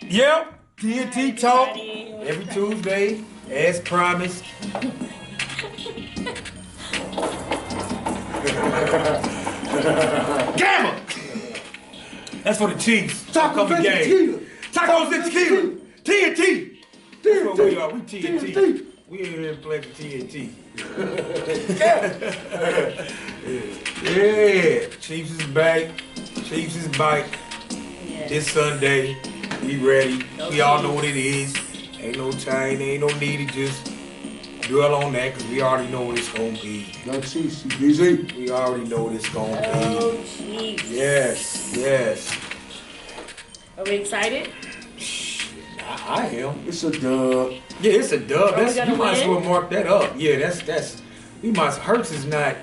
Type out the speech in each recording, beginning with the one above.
Yep, TNT Talk every Tuesday, as promised. Gamma! That's for the Chiefs. Tacos and tequila. Tacos and tequila. TNT. That's what we are. We TNT. We ain't here playing for TNT. Yeah. Chiefs is back. Chiefs is back. This Sunday. We ready. We all know what it is. Ain't no time. Ain't no need to just dwell on that because we already know what it's going to be. No Chiefs, busy. We already know what it's going to be. Oh, Chiefs. Yes. Are we excited? I am. It's a dub. Yeah, it's a dub. You might as win? well mark that up. Yeah, that's. We might. Hurts is not.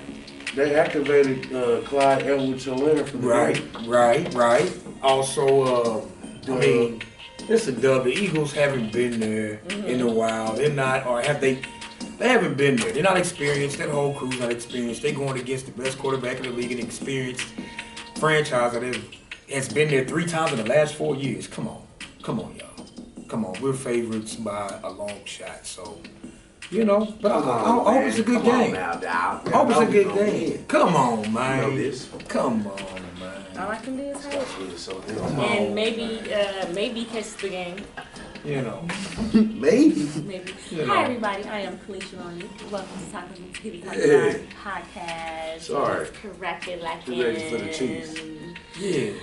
They activated Clyde Edwards-Helaire for the game. Right. Also, I mean, it's a dub. The Eagles haven't been there in a while. They're not, or have they? They haven't been there. They're not experienced. That whole crew's not experienced. They're going against the best quarterback in the league, an experienced franchise that has been there 3 times in the last 4 years. Come on, y'all. Come on, we're favorites by a long shot. So, you know, but I hope it's a good game. I hope it's a good game. Come on, man. You know this. Come on, man. All I can do is hope. And maybe catch the game. You know. Maybe. You know. Hi, everybody. I am Calisha Monique. Welcome to Tacos and Tequila podcast. Sorry. Corrected like You ready for the Chiefs? Yeah.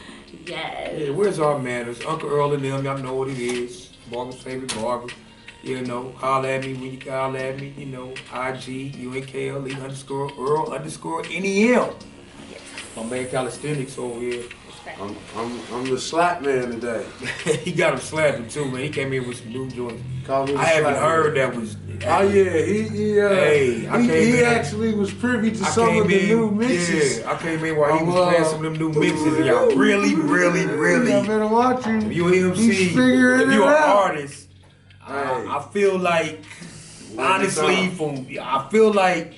Yes. Yeah, where's our manners? Uncle Earl Nem, y'all know what it is. Barber's favorite barber. You know, holler at me when you can holler at me. You know, IG, UNKLE _Earl _NEM. My man Calisthenics over here. I'm the slap man today. He got him slapping too, man. He came in with some new joints. I haven't heard that was. Oh yeah, he actually was privy to some of the new mixes. Yeah, I came in while he was playing some of them new mixes, and y'all really. I better watch him. If you MC, if you're an artist, I feel like, honestly, I feel like,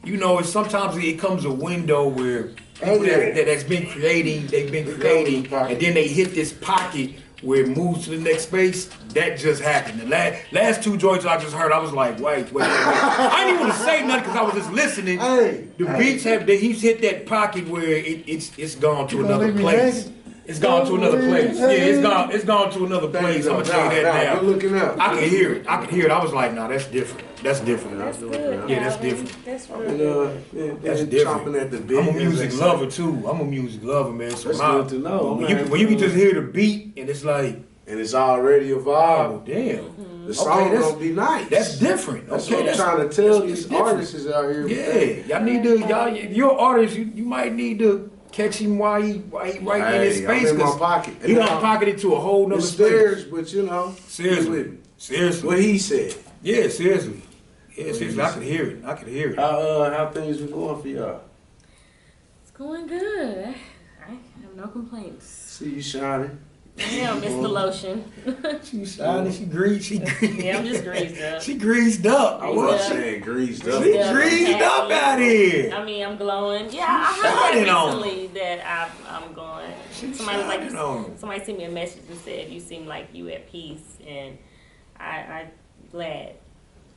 you know, sometimes it comes a window where people that's been creating, and then they hit this pocket where it moves to the next space. That just happened. The last 2 joints I just heard, I was like, wait. I didn't even want to say nothing because I was just listening. Beats he's hit that pocket where it's gone to another place. It's gone to another place. Yeah, it's gone to another place. I'm gonna tell you that now. You're looking up. I can hear it. I was like, nah, that's different. That's different. That's good. Yeah, that's different. That's real good. That's different. Chomping at the bit. I'm a music lover too. I'm a music lover, man. So that's good to know. When you can just hear the beat and it's like, and it's already a vibe. Oh damn. The song gonna be nice. That's different. That's what I'm trying to tell these artists is out here. Yeah, y'all need to. If you're an artist, you might need to catch him while he right in his space. I'm in my pocket. He done pocketed to a whole nother space. But you know, seriously. What he said. Yeah, seriously. Yeah, seriously. I could hear it. How things been going for y'all? It's going good. I have no complaints. See you shining. Yeah, Mr. Lotion. She shining. She greased. Yeah, I'm just greased up. She greased up. I was saying greased up. She greased up out here. I mean, I'm glowing. Yeah, I heard that recently that I'm going. Somebody sent me a message and said you seem like you at peace, and I'm glad.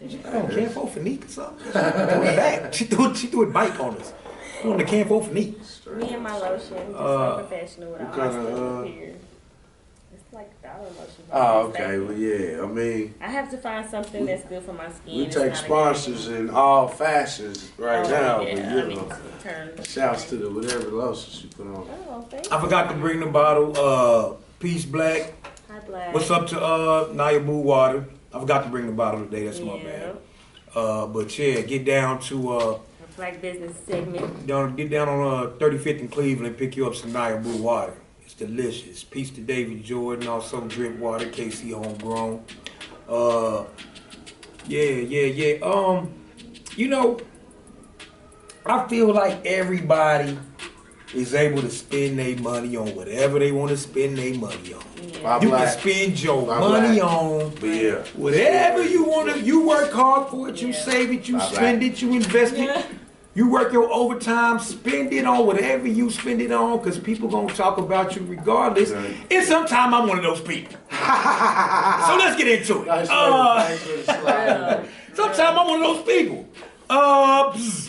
She can't vote for Nick or something. She threw a bite on us. On the can't vote for Nick. Me and my lotion, just so professional with all my stuff here. It's like dollar lotion. Oh, okay. Well, yeah. I mean, I have to find something that's good for my skin. We take sponsors in all fashions right now. Yeah, but, you know, shouts to the whatever lotion she put on. Oh, thank you. I forgot to bring the bottle. Peace Black. Hi, Black. What's up to Naya Boo Water? I forgot to bring the bottle today. That's my bad. But yeah, get down to Black business segment. Get down on 35th in Cleveland. Pick you up some Naya Boo Water. It's delicious. Peace to David Jordan. Also drip water. KC homegrown. Yeah. You know, I feel like everybody is able to spend their money on whatever they want to spend their money on. Yeah. You can spend your money on whatever you want to. You work hard for it, you save it, you spend it, you invest it. You work your overtime, spend it on whatever you spend it on, because people going to talk about you regardless. And sometimes I'm one of those people. So let's get into it. Sometimes I'm one of those people.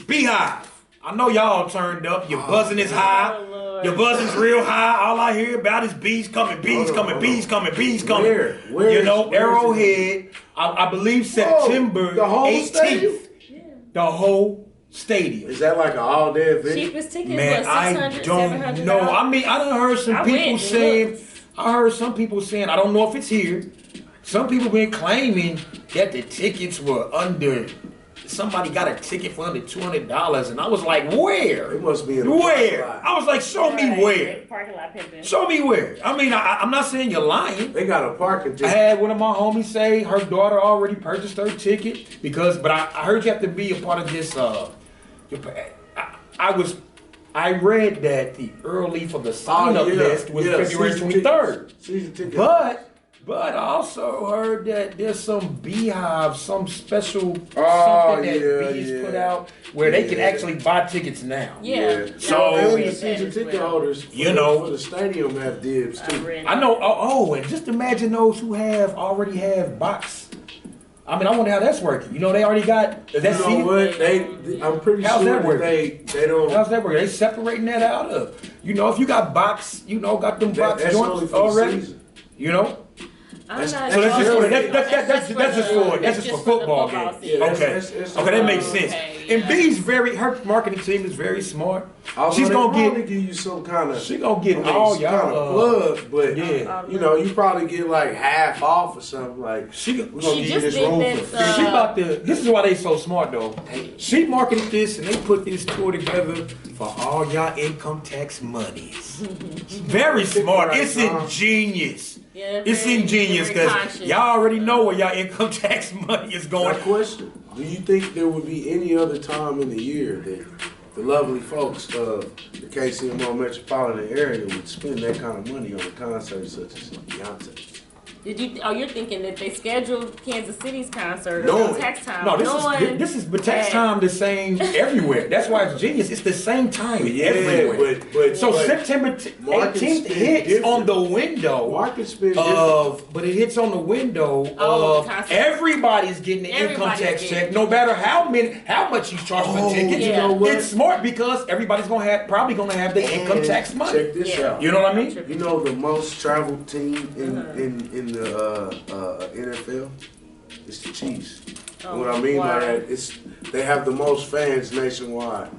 Beehive. I know y'all turned up. Your buzzing is high. Your buzzing's real high. All I hear about is bees coming, bees coming, bees coming, bees coming. Where you know, Arrowhead. I believe September 18th. The whole stadium. Is that like an all-day event? Cheapest ticket, man, I don't know. I mean, I done heard some people saying. I heard some people saying. I don't know if it's here. Some people been claiming that the tickets were under. Somebody got a ticket for under $200, and I was like, where? It must be in where? I was like, show me where. Parking lot pimping. Show me where. I mean, I'm not saying you're lying. They got a parking ticket. I had one of my homies say her daughter already purchased her ticket but I heard you have to be a part of this. I read that the early for the sign-up list was February 23rd. But I also heard that there's some beehive, some special something that bees put out where they can actually buy tickets now. Yeah. So the season ticket holders, for the stadium have dibs too. I know. And just imagine those who already have box. I mean, I wonder how that's working. You know, they already got. You know what? I'm pretty sure that they don't. How's that working? They separating that out of. You know, if you got box, got them box joints already. You know. That's just for football games. Okay, that makes sense. And B's her marketing team is very smart. She's gonna give you some kind of. She's gonna get all y'all plug, but you probably get like half off or something. Like we're gonna give you this room for free. She about to. This is why they so smart though. She marketed this and they put this tour together for all y'all income tax monies. Very smart. It's ingenious. Yeah, it's ingenious because y'all already know where y'all income tax money is going. My question: do you think there would be any other time in the year that the lovely folks of the KCMO metropolitan area would spend that kind of money on a concert such as Beyonce? You're thinking that they scheduled Kansas City's concert on tax time? No, this is tax time the same everywhere. That's why it's genius. It's the same time everywhere. But September 18th hits on the window but it hits on the window of everybody's getting the income tax check, no matter how much you charge for tickets. You know what? It's smart because everybody's probably gonna have the income tax money. Check this out. You know what I mean? You know the most traveled team in the NFL, it's the Chiefs. What I mean by that, they have the most fans nationwide.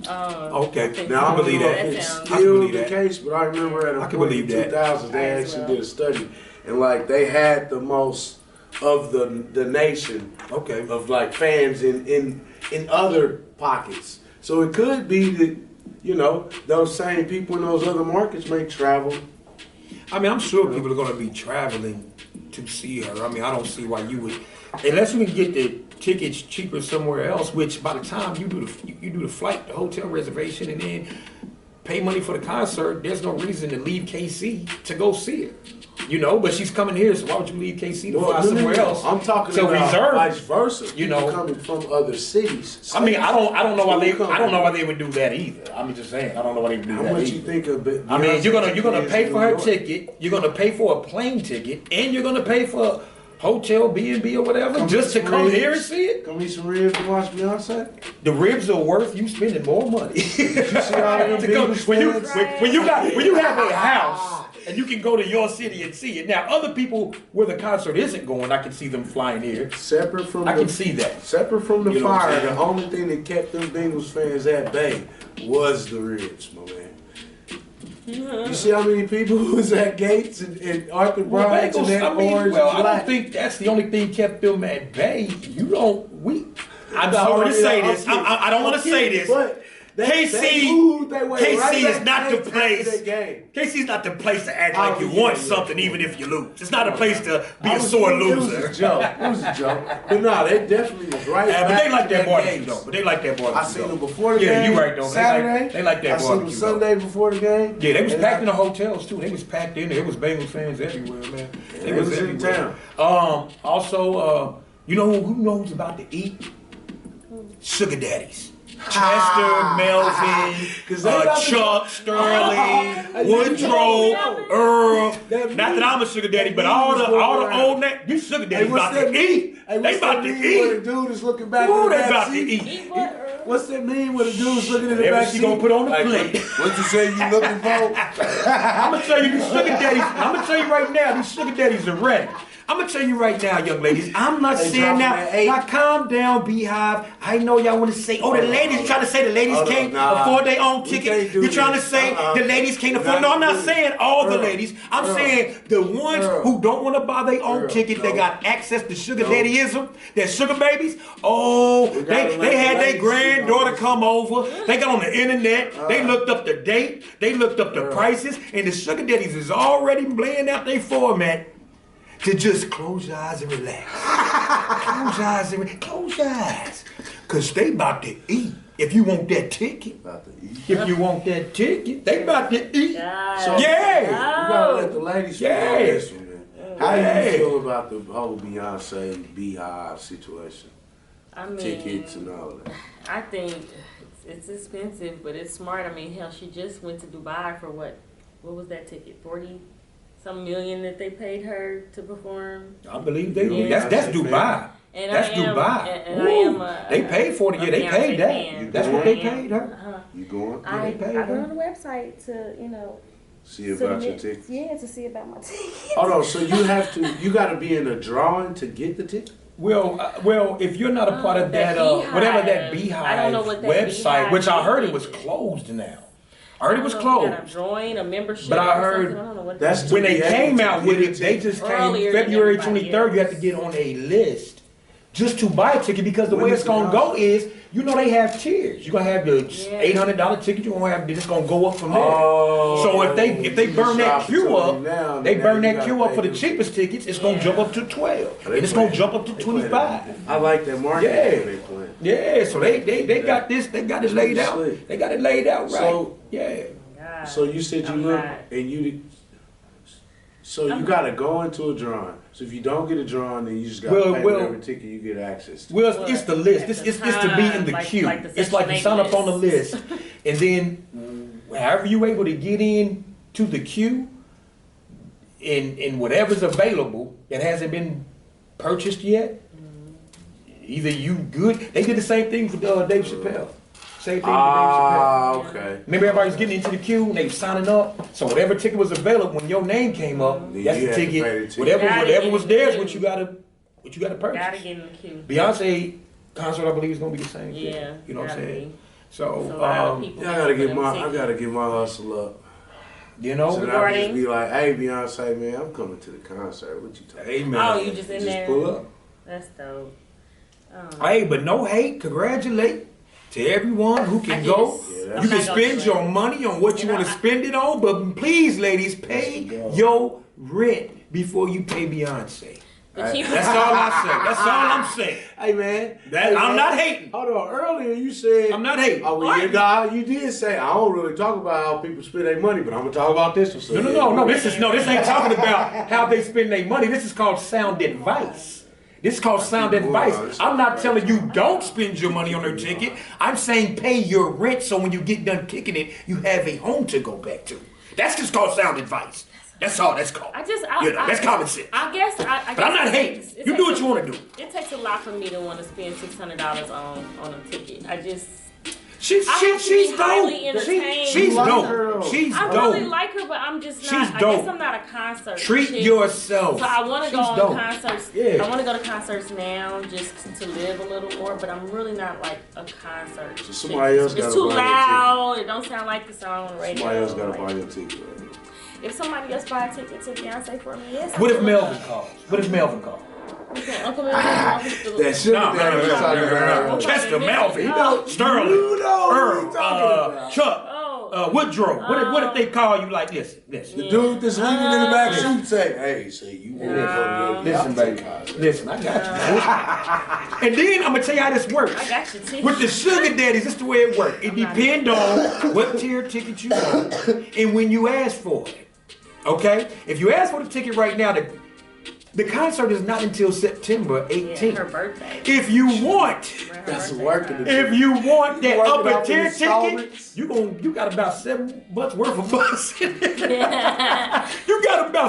Okay. Now I believe that it's still the case, but I remember at a point in 2000 they actually did a study, and like they had the most of the nation of like fans in other pockets. So it could be that those same people in those other markets may travel. I mean, I'm sure people are going to be traveling to see her. I mean, I don't see why you would, unless we can get the tickets cheaper somewhere else. Which by the time you do the flight, the hotel reservation, and then pay money for the concert, there's no reason to leave KC to go see it. But she's coming here, so why would you leave KC to fly somewhere else? I'm talking about vice versa. People coming from other cities. I mean, I don't know why they would do that either. I'm just saying, I don't know why they would do that. How much you think of it? I mean, you're gonna pay for her ticket, you're gonna pay for a plane ticket, and you're gonna pay for hotel, B&B or whatever, just to come here and see it. Come eat some ribs and watch Beyonce. The ribs are worth you spending more money. You see all them when you have a house. And you can go to your city and see it. Now, other people where the concert isn't going, I can see them flying here. I can see that. Separate from the fire, the only thing that kept them Bengals fans at bay was the ribs, my man. You see how many people was at Gates and Arthur Bryant and that orange I don't think that's the only thing kept them at bay. I'm sorry to say this. I don't want to say this. But KC is not the place. KC is not the place to act like you want something, even if you lose. It's not a place to be a sore loser. It was a joke. But no, they definitely was right. But they like that barbecue though. But they like that barbecue. I seen them before the game. Yeah, you right though. Saturday. They like that barbecue. I seen them Sunday before the game. Yeah, they was packed in the hotels too. They was packed in there. It was Bengals fans everywhere, man. They was in town. Also, who knows about to eat? Sugar daddies. Chester, Melvin, Chuck, Sterling, Woodrow, Earl, mama. Not that I'm a sugar daddy, but all the old these sugar daddies about to eat. They about to eat. When a dude is looking back Ooh, in the they back about to seat. eat. What's that mean when a dude's looking in the back seat? She gonna put on the plate. What you say you looking for? I'm gonna tell you, these sugar daddies. I'm gonna tell you right now, these sugar daddies are ready. I'm gonna tell you right now, young ladies. I'm not saying now calm down, Beehive. I know y'all want to say, the ladies trying to say the ladies can't afford their own ticket. You're trying to say the ladies can't afford. No, I'm not saying all the ladies. I'm saying the ones who don't want to buy their own ticket. They got access to sugar daddyism. They're sugar babies. They had their granddaughter come over. They got on the internet. They looked up the date. They looked up the prices, and the sugar daddies is already laying out their format. To just close your eyes and relax. Close your eyes. Because they about to eat. If you want that ticket. If you want that ticket, they about to eat. So, you gotta let the ladies feel this one, man. How do you feel about the whole Beyonce Beehive situation? I mean, tickets and all of that. I think it's expensive, but it's smart. I mean, hell, she just went to Dubai for what was that ticket? 40-some million that they paid her to perform. I believe they did. That's Dubai. And that's Dubai. And they paid for it. Yeah, they paid that. That's what they paid her. You going? I went on the website to, see about your tickets. Yeah, to see about my tickets. Hold on. So you got to be in a drawing to get the ticket. Well, if you're not a part of that, whatever that Beehive website, which I heard it was closed now. I heard it was closed. A join, a membership. But I heard that's when they came out with it. They just came February 23rd. You have to get on a list just to buy a ticket because the way it's gonna go is, they have tiers. You're gonna have the $800 ticket. You're gonna have it's gonna go up from there. So if they burn that queue up, for the cheapest tickets. It's gonna jump up to 12, and it's gonna jump up to 25. I like that market. Yeah. So they got this. They got it laid out. They got it laid out right. So you said you look and you. So you gotta go into a drawing. So if you don't get a drawing, then you just gotta pay whatever ticket you get access to. Well, it's the list. It's to be in the queue. It's like you sign up on the list, and then however you able to get in to the queue, in whatever's available that hasn't been purchased yet. Either you good. They did the same thing for Dave Chappelle. Same thing with Dave Chappelle. Okay. Remember everybody was getting into the queue and they were signing up. So whatever ticket was available when your name came up, that's the ticket. Whatever was there is what you gotta purchase. Gotta get in the queue. Beyonce concert, I believe, is gonna be the same thing. Yeah. You know what I'm saying? So I gotta get my hustle up. So I just be like, hey Beyonce, man, I'm coming to the concert. What you talking? Hey man. Oh, you just in there? Pull up. That's dope. Hey, but no hate. Congratulate to everyone who can go. You can spend your money on what you want to spend it on, but please, ladies, pay your rent before you pay Beyonce. That's all I say. That's all I'm saying. Hey man, I'm not hating. Hold on. Earlier you said I'm not hating. Oh, well, you did say I don't really talk about how people spend their money, but I'm gonna talk about this one. So No. This ain't talking about how they spend their money. This is called sound advice. This is called sound advice. I'm not telling you don't spend your money on their ticket. I'm saying pay your rent so when you get done kicking it, you have a home to go back to. That's just called sound advice. That's all that's called. That's common sense. I guess. But I'm not hating. You do what you want to do. It takes a lot for me to want to spend $600 on a ticket. She's dope. She's dope. I really like her, but I'm just not. I guess I'm not a concert. Treat yourself. So I want to go on concerts. Yeah. I want to go to concerts now just to live a little more, but I'm really not like a concert. So somebody else it's too loud. It don't sound like the song on the radio. Somebody else got to buy your ticket. If somebody else buy a ticket to Beyonce for me, yes. What if Melvin calls? Uncle Melvin. That shit. No. Chester, Melvin, Sterling, Earl, Chuck, Woodrow. What if they call you like this? The dude that's leaning in the back seat say, "Hey, you want to go to listen, baby. Listen, I got you. And then I'm gonna tell you how this works. I got you too. With the sugar daddies, this is the way it works. It depends on what tier ticket you want and when you ask for it. Okay? If you ask for the ticket right now, the concert is not until September 18th. Yeah, her birthday. If you want, that's working. If you want that upper tier ticket, you got about $7 worth of bus. You got about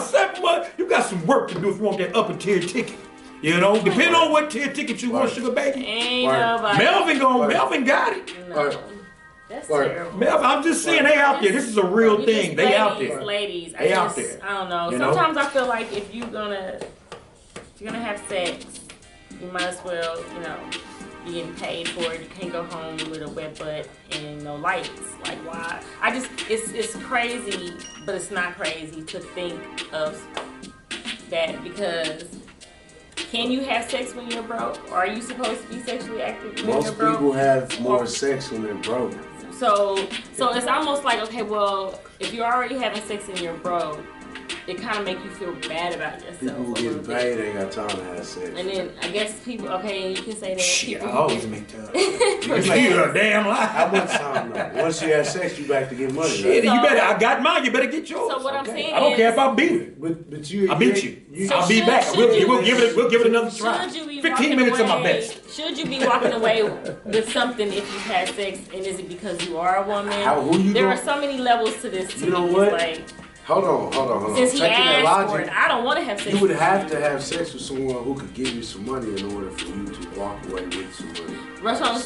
some work to do if you want that upper tier ticket. You know, depending on what tier ticket you want, sugar baby. Ain't nobody. Melvin got it. No. That's terrible. Melvin, I'm just saying they out there. This is a real thing. They out there. Ladies, they out there. I don't know. Sometimes I feel like if you're gonna have sex, you might as well, you know, be getting paid for it. You can't go home with a wet butt and no lights. Like, why? It's crazy, but it's not crazy to think of that, because can you have sex when you're broke? Or are you supposed to be sexually active when you're broke? Most people have more sex when they're broke. So it's almost like, okay, well, if you're already having sex and you're broke, it kind of make you feel bad about yourself. People who get paid ain't got time to have sex. And then I guess people, okay, you can say that. Shit, I always make time. You're a damn lie. How much time though? Once you have sex, you back to get money. Shit, right? you better. I got mine. You better get yours. So what I'm saying I don't care if I beat it. But you, I beat you. So I'll be back. We'll give it another try. 15 minutes of my best. Should you be walking away with something if you've had sex, and is it because you are a woman? There are so many levels to this. You know what? Like, Hold on. Since he asked for it, I don't want to have sex. You would have to have sex with someone who could give you some money in order for you to walk away with some money. That's what I'm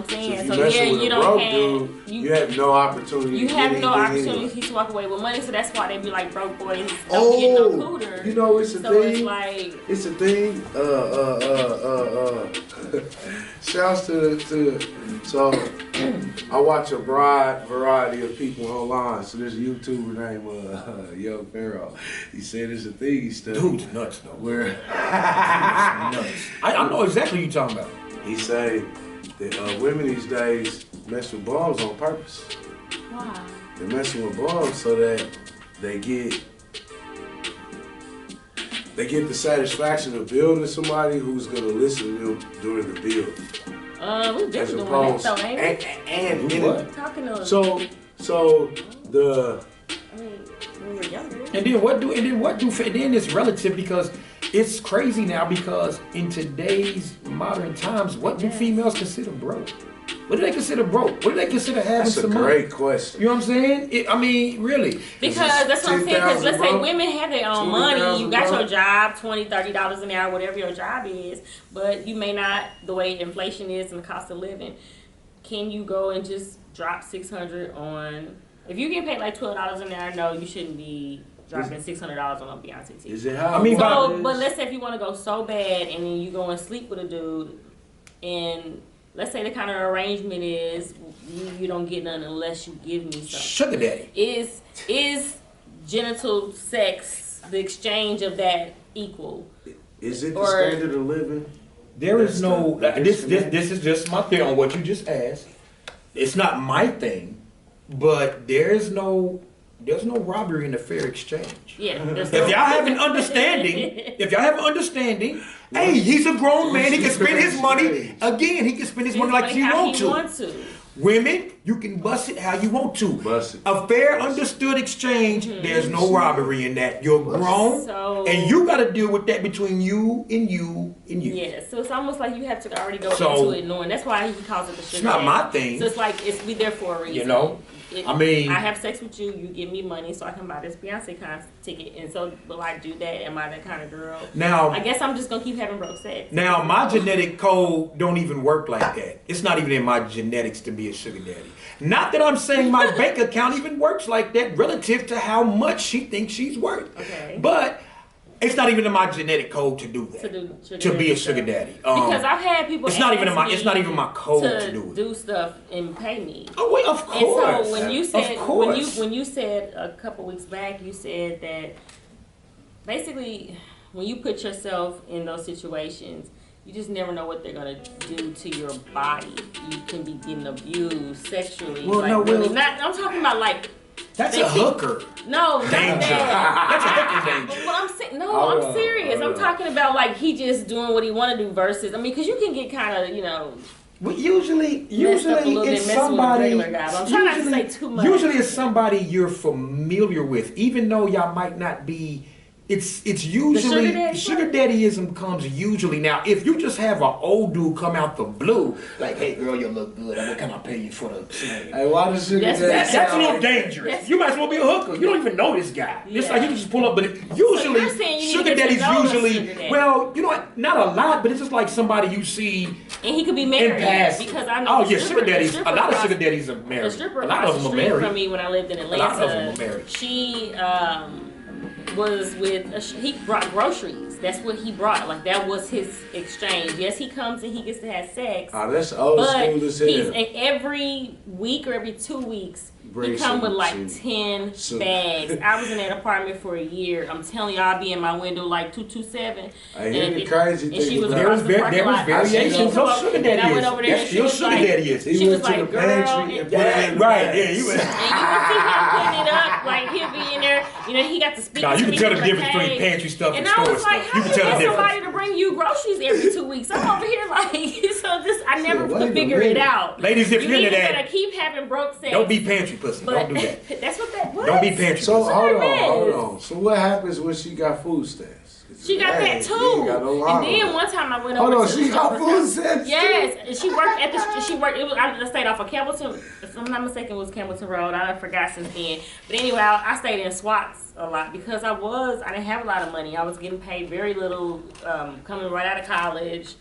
saying. So you don't have you have no opportunity. You have no opportunity to walk away with money, so that's why they be like broke boys don't get no cooter. You know it's a thing. It's a thing. Shouts to so I watch a broad variety of people online. So there's a YouTuber named Young Pharaoh. He said it's a thing he studied. Dude's nuts though. Where nuts. I know exactly what you're talking about. He say that women these days mess with bums on purpose. Why? They're messing with bums so that they get the satisfaction of building somebody who's gonna listen to them during the build. We've been doing that though, ain't we? And talking to so the. I mean, when we were younger. And then it's relative, because it's crazy now, because in today's modern times, what do females consider broke? What do they consider broke? What do they consider having some money? That's a great question. You know what I'm saying? Really. Because that's what I'm saying, because let's say women have their own money. You got your job, $20, $30 an hour, whatever your job is, but you may not, the way inflation is and the cost of living, can you go and just drop $600 on, if you get paid like $12 an hour, no, you shouldn't be dropping $600 on a Beyonce ticket. Is it how? But let's say if you want to go so bad and then you go and sleep with a dude, and let's say the kind of arrangement is you don't get none unless you give me something. Sugar daddy. Is genital sex, the exchange of that, equal? Is it the standard of living? There is no. This is just my thing on what you just asked. It's not my thing, but there's no robbery in a fair exchange. Yeah. If y'all have an understanding, hey, he's a grown man. He can spend his money. Again, he can spend his money like he wants to. Women, you can bust it how you want to. Bust it. A fair, understood exchange. There's no robbery in that. You're grown, and you got to deal with that between you and you and you. Yeah, so it's almost like you have to already go into it knowing. That's why he calls it the sugar. It's not my thing. So it's like we there for a reason. You know. I have sex with you, you give me money so I can buy this Beyonce concert ticket. And so, will I do that? Am I that kind of girl? Now, I guess I'm just going to keep having broke sex. Now, my genetic code don't even work like that. It's not even in my genetics to be a sugar daddy. Not that I'm saying my bank account even works like that relative to how much she thinks she's worth. Okay. But it's not even in my genetic code to do that. To be a sugar daddy. Because I've had people. It's not even my code to do it. Do stuff and pay me. Oh wait, of course. And so when you said a couple weeks back, you said that basically when you put yourself in those situations, you just never know what they're gonna do to your body. You can be getting abused sexually. Well, I'm talking about like. That's a hooker. No, danger. That's a hooker danger. But I'm serious. I'm talking about like he just doing what he want to do versus. I mean, because you can get kind of, you know. Well, usually it's somebody. I'm trying not to say too much. Usually it's somebody you're familiar with, even though y'all might not be it's usually sugar daddyism comes usually. Now, if you just have an old dude come out the blue, like, hey girl, you look good. What can I pay you for the slave? Hey, why does sugar daddy? That's a little dangerous. You might as well be a hooker. You don't even know this guy. Yeah. It's like you can just pull up, but usually sugar daddy's usually well, you know what? Not a lot, but it's just like somebody you see. And he could be married because I know. Oh yeah, sugar daddies. A lot of sugar daddies are married. A stripper a lot of them are married. From me when I lived in Atlanta. A lot of them are married. She was with he brought groceries. That's what he brought. Like that was his exchange. Yes, he comes and he gets to have sex. Oh, that's old school as hell. And every week or every 2 weeks, he come with like 10 bags. I was in that apartment for a year. I'm telling you, I'll be in my window like 227. I hear the crazy thing. She was there was variations of sugar daddy. I went over there. That's still sugar daddy. She was like, girl, right? Yeah, you would. And you would see him putting it up, like he'll be in there. You know, he got to speak. You can tell the difference between pantry stuff and store stuff. And I was like, how do you get somebody to bring you groceries every 2 weeks? I'm over here like, so just I never could figure it out. Ladies, if you're into that, gotta keep having broke sex. Don't be pantry pussy. Don't do that. That's what that was. Don't be pantry. So hold on. So what happens when she got food stamps? She got that too. And then one time I went over. Hold on, she got food stamps. Yes, and she worked at the. She worked. It was. I stayed off of Campbellton. If I'm not mistaken, it was Campbellton Road. I forgot since then. But anyway, I stayed in SWATs a lot because I didn't have a lot of money. I was getting paid very little, coming right out of college.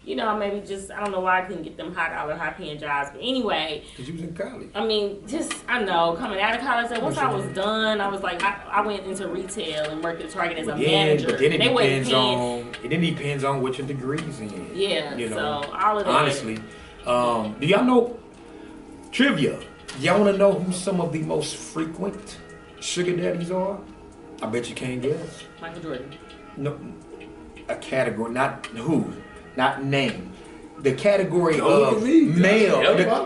You know, maybe just, I don't know why I couldn't get them high paying jobs. But anyway. Because you was in college. I mean, I know, coming out of college, like, once I was done, I was like, I went into retail and worked at Target as a manager. But then it depends on what your degree's in. Yeah, you know, so all of that. Honestly. Do y'all know, trivia, y'all want to know who some of the most frequent sugar daddies are? I bet you can't guess. Michael Jordan. No, a category, not who. Not name. The category of male.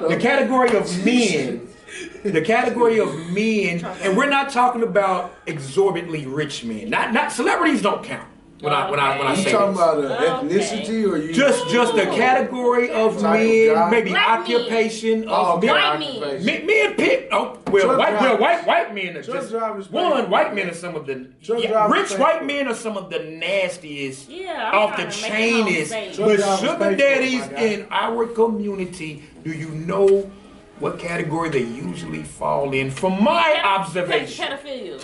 The category of men. The category of men, and we're not talking about exorbitantly rich men. Not celebrities don't count. When I say you talking about ethnicity or you just the category of men, maybe black occupation of white men. Men pick. White men are just white men are some of the rich white men are some of the nastiest, off the chainest. But sugar daddies in our community, do you know what category they usually fall in? From my observation, pedophilia.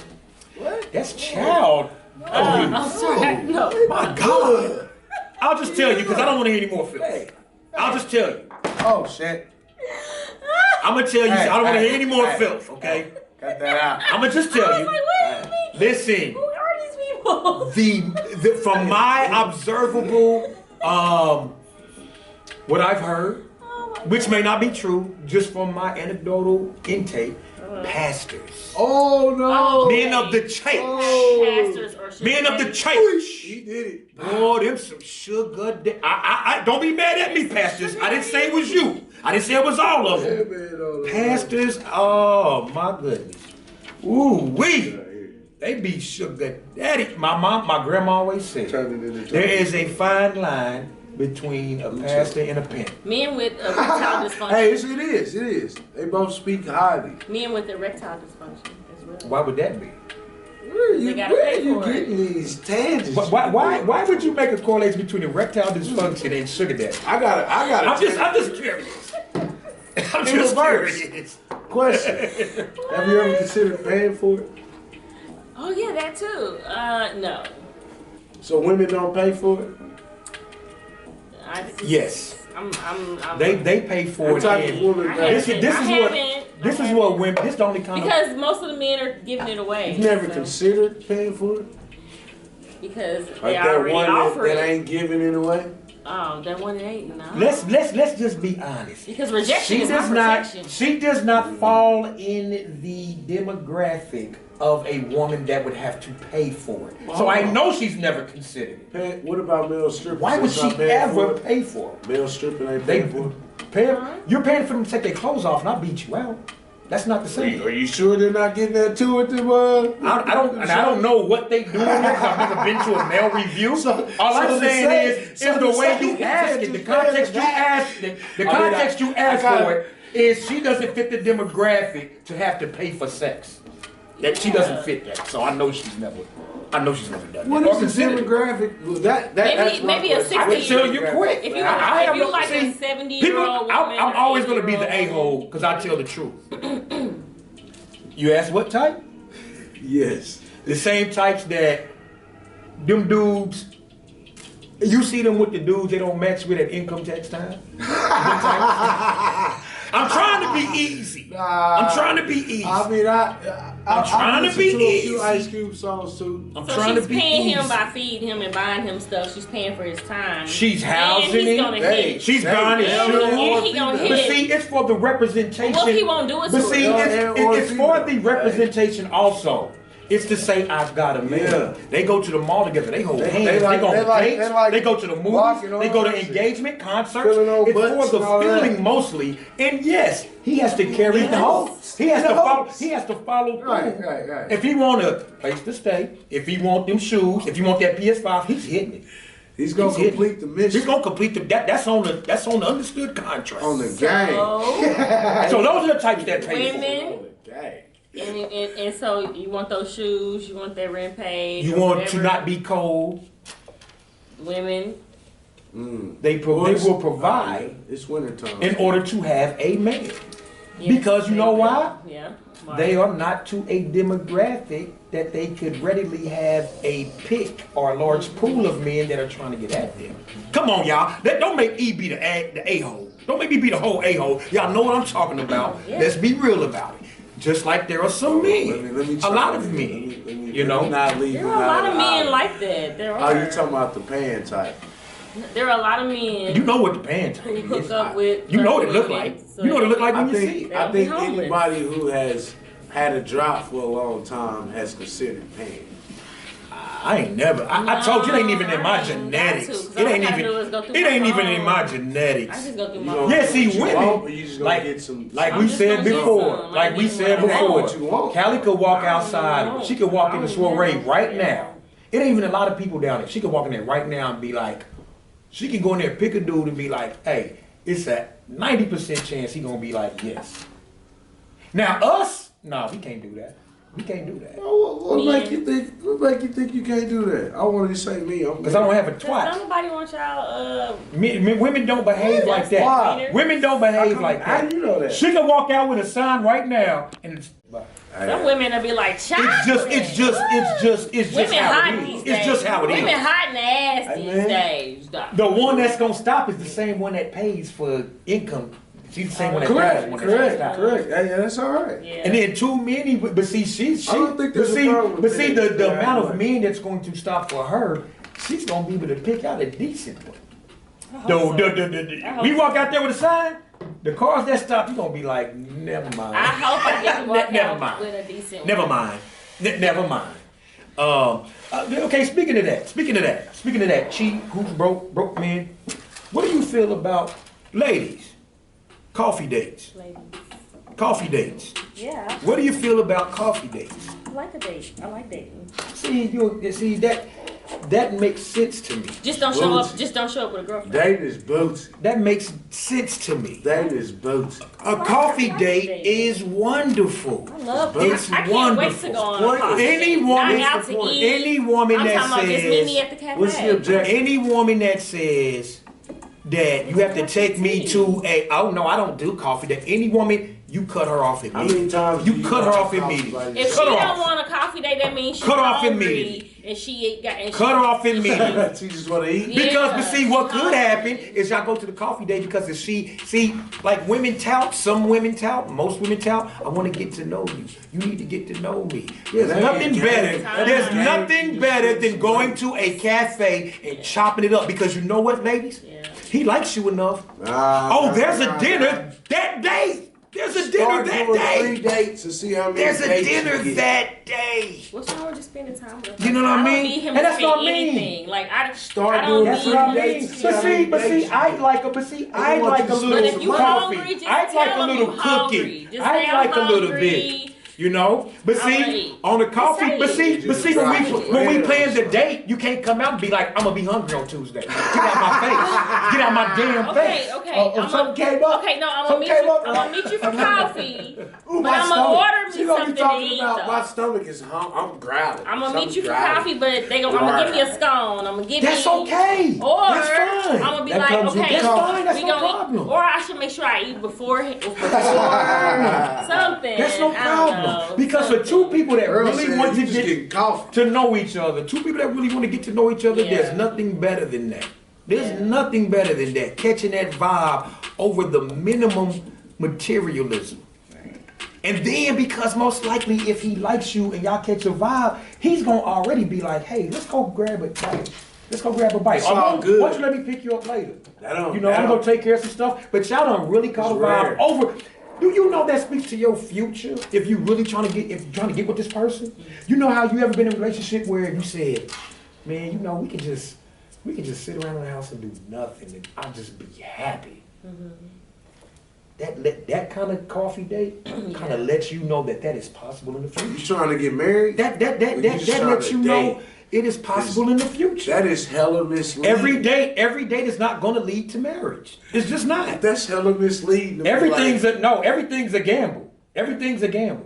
What? That's child. I'm sorry. No. My God. I'll just tell you because I don't want to hear any more filth. I'll just tell you. Oh shit. I'm gonna tell you. I don't want to hear any more filth. Okay. Cut that out. I'm gonna just tell you. Like, what do you mean? Listen. Who are these people? From my observable, what I've heard, which may not be true, just from my anecdotal intake, pastors. Oh no! Men of the church. Pastors or men of the church. He did it. Boy, them some sugar. I don't be mad at me, pastors. I didn't say it was you. I didn't say it was all of them. Pastors. Oh my goodness. Ooh wee. They be sugar daddy. My grandma always said there is a fine line between a pastor and a pimp. Men with erectile dysfunction. Hey, it is. They both speak highly. Men with erectile dysfunction as well. Why would that be? Where are you getting these tangents? Why would you make a correlation between erectile dysfunction and sugar daddy? I got I'm just curious. I'm just curious. Question: have you ever considered paying for it? Oh yeah, that too. No. So women don't pay for it? Yes. I'm they pay for it. This is what women. This is the only kind because most of the men are giving it away. You've never considered paying for it? Because they already offer it. That ain't giving it away. Oh, that one ain't. No. Let's just be honest. Because rejection is not protection. She does not fall in the demographic of a woman that would have to pay for it. So I know she's never considered it. What about male strippers? Why would she ever pay for it? Male stripping ain't paying for it. You're paying for them to take their clothes off and I'll beat you out. That's not the same. Are you sure they're not getting that too at the I don't know what they do because I've never been to a male review. All I'm saying is the way you ask it, the context you ask it, the context you ask for it is she doesn't fit the demographic to have to pay for sex. That she doesn't fit that. So I know she's never. I know she's never done what that. What is the demographic? Well, maybe a 60. I can tell you quick. If you like a 70-year-old woman, I'm always going to be the a-hole because I tell the truth. You ask what type? Yes. The same types that them dudes, you see them with the dudes they don't match with at income tax time? I'm trying to be easy. I'm trying to be easy. I mean, I'm trying to be easy. A few Ice Cube songs too. I'm trying to be easy. She's paying him by feeding him and buying him stuff. She's paying for his time. She's housing him. She's buying his shoes. But see, it's for the representation. Well, what he won't do it. But see, it's for the representation also. It's to say I've got a man. Yeah. They go to the mall together. They hold hands. They go on dates. They go to the movies. They go to engagement concerts. It's for the feeling mostly. And yes, he has to carry the whole. He has to follow through. Right. If he want a place to stay, if he want them shoes, if he want that PS5, he's hitting it. He's gonna complete the mission. He's gonna complete the that's on the understood contract. On the game. So those are the types that pay women. And so you want those shoes, you want that rent paid. You want to not be cold. Women. They will provide. It's wintertime. In order to have a man. Yes, because you know why? Yeah. They are not to a demographic that they could readily have a pick or a large pool of men that are trying to get at them. Come on, y'all. Don't make E be the a-hole. Don't make me be the whole a-hole. Y'all know what I'm talking about. Yeah. Let's be real about it. Just like there are some men, a lot of men, you know. There are a lot of men like that. There are. Oh, you talking about the pan type? There are a lot of men. You know what the pan type is. Hook up with. You know what it look like. You know what it look like when you see it. I think anybody who has had a drop for a long time has considered pan. I ain't never. I told you it ain't even in my genetics. It ain't even in my genetics. I just go through my yeah, see, women like we said before. Callie could walk outside. She could walk in the soiree right now. It ain't even a lot of people down there. She could walk in there right now and be like, she can go in there, pick a dude and be like, hey, it's a 90% chance he gonna be like, yes. Now us, nah, we can't do that. We can't do that. What make you think you can't do that? I want to say me. Because I don't have a twat. Nobody wants y'all. Women don't behave like that. Why? Women don't behave like that. How do you know that? She can walk out with a sign right now and some women will be like, it's just women how hot it these is. days. It's just how it is. Women hot in the ass these days. The one that's gonna stop is the same one that pays for income. She's the same one that pays. Correct. Yeah, that's all right. Yeah. And then too many, but see, I don't think there's the amount of men that's going to stop for her, she's gonna be able to pick out a decent one. We walk out there with a sign. The cars that stop, you're going to be like, never mind. I hope I get to walk out with a decent one. Never mind. Okay, speaking of that, cheap, who's broke men, what do you feel about ladies? Coffee dates. Coffee dates. Yeah. What do you feel about coffee dates? I like a date. I like dating. See that makes sense to me. Just don't show up. Just don't show up with a girlfriend. Date is booty. That makes sense to me. Date is booty. A coffee date is wonderful. I love it. It's I can't wonderful. Wait to go on a coffee any woman that says, what's the objection? Any woman that says that you have to take me to oh no, I don't do coffee date. Any woman. You cut her off immediately. How many times you cut her off immediately? If she don't want a coffee date, that means she's cut off hungry immediately. And she ain't got. Cut her off immediately. She just want to eat. Because, but see, what could happen is y'all go to the coffee date because if like women tout, some women tout, most women tout. I want to get to know you. You need to get to know me. There's nothing better. There's nothing better than going to a cafe and chopping it up because you know what, ladies? He likes you enough. There's a dinner that day. There's a dinner that day. 3 dates to see how many There's a dinner that day. What's wrong with just spending time with him? You know what I mean? Need him and to that's what I mean. Anything. Like that's what I mean. But see, I'd like a little coffee. I'd like a little cookie. I'd like a little bit. You know, but see, on the coffee, but see, when we plan the date, you can't come out and be like, I'm gonna be hungry on Tuesday. Get out my face. Get out my damn face. Okay. Something came up. Okay, no, I'm gonna meet you for coffee. Ooh, but I'm gonna order me something to eat. My stomach is I'm growling. I'm gonna meet you for coffee, but I'm gonna give me a scone. I'm gonna give That's okay. Or that's fine. I'm gonna be that like, okay, that's fine. That's no problem. Or I should make sure I eat before something. That's no problem. Because for two people that really want to get to know each other, two people that really want to get to know each other, there's nothing better than that. There's nothing better than that. Catching that vibe over the minimum materialism. And then because most likely if he likes you and y'all catch a vibe, he's gonna already be like, hey, let's go grab a bite. Let's go grab a bite. Why don't you let me pick you up later? I'm gonna take care of some stuff. But y'all don't really call the vibe over. Do you know that speaks to your future? If you really trying to get with this person, you know how you ever been in a relationship where you said, man, you know we can just sit around in the house and do nothing, and I'll just be happy. Mm-hmm. That kind of coffee date kind of lets you know that is possible in the future. You trying to get married? That lets you know it is possible in the future. That is hella misleading. Every date is not going to lead to marriage. It's just not. That's hella misleading. Everything's a gamble. Everything's a gamble.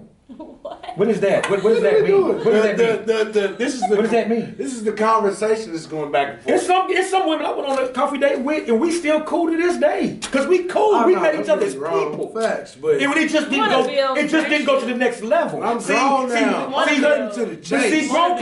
What is that? What does that mean? What does that mean? This is the conversation that's going back and forth. It's some women I went on a coffee date with, and we still cool to this day. Because we cool. We met each other's people. Facts, but it just didn't go to the next level. I'm grown now. See, grown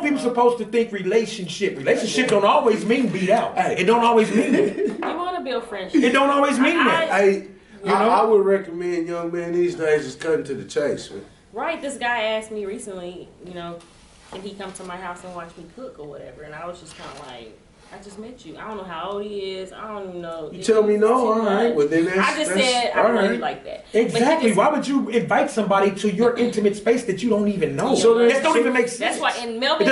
people supposed to think relationship. Relationship don't always mean beat out. It don't always mean that. You want to build friendship. It don't always mean that. I would recommend young men these days just cutting to the chase, man. Right, this guy asked me recently, can he come to my house and watch me cook or whatever? And I was just kind of like, I just met you. I don't know how old he is. I don't even know. You tell me no, all right. Well, then I just said I don't know you like that. Exactly. Why would you invite somebody to your intimate space that you don't even know? That don't even make sense. That's why. And Melvin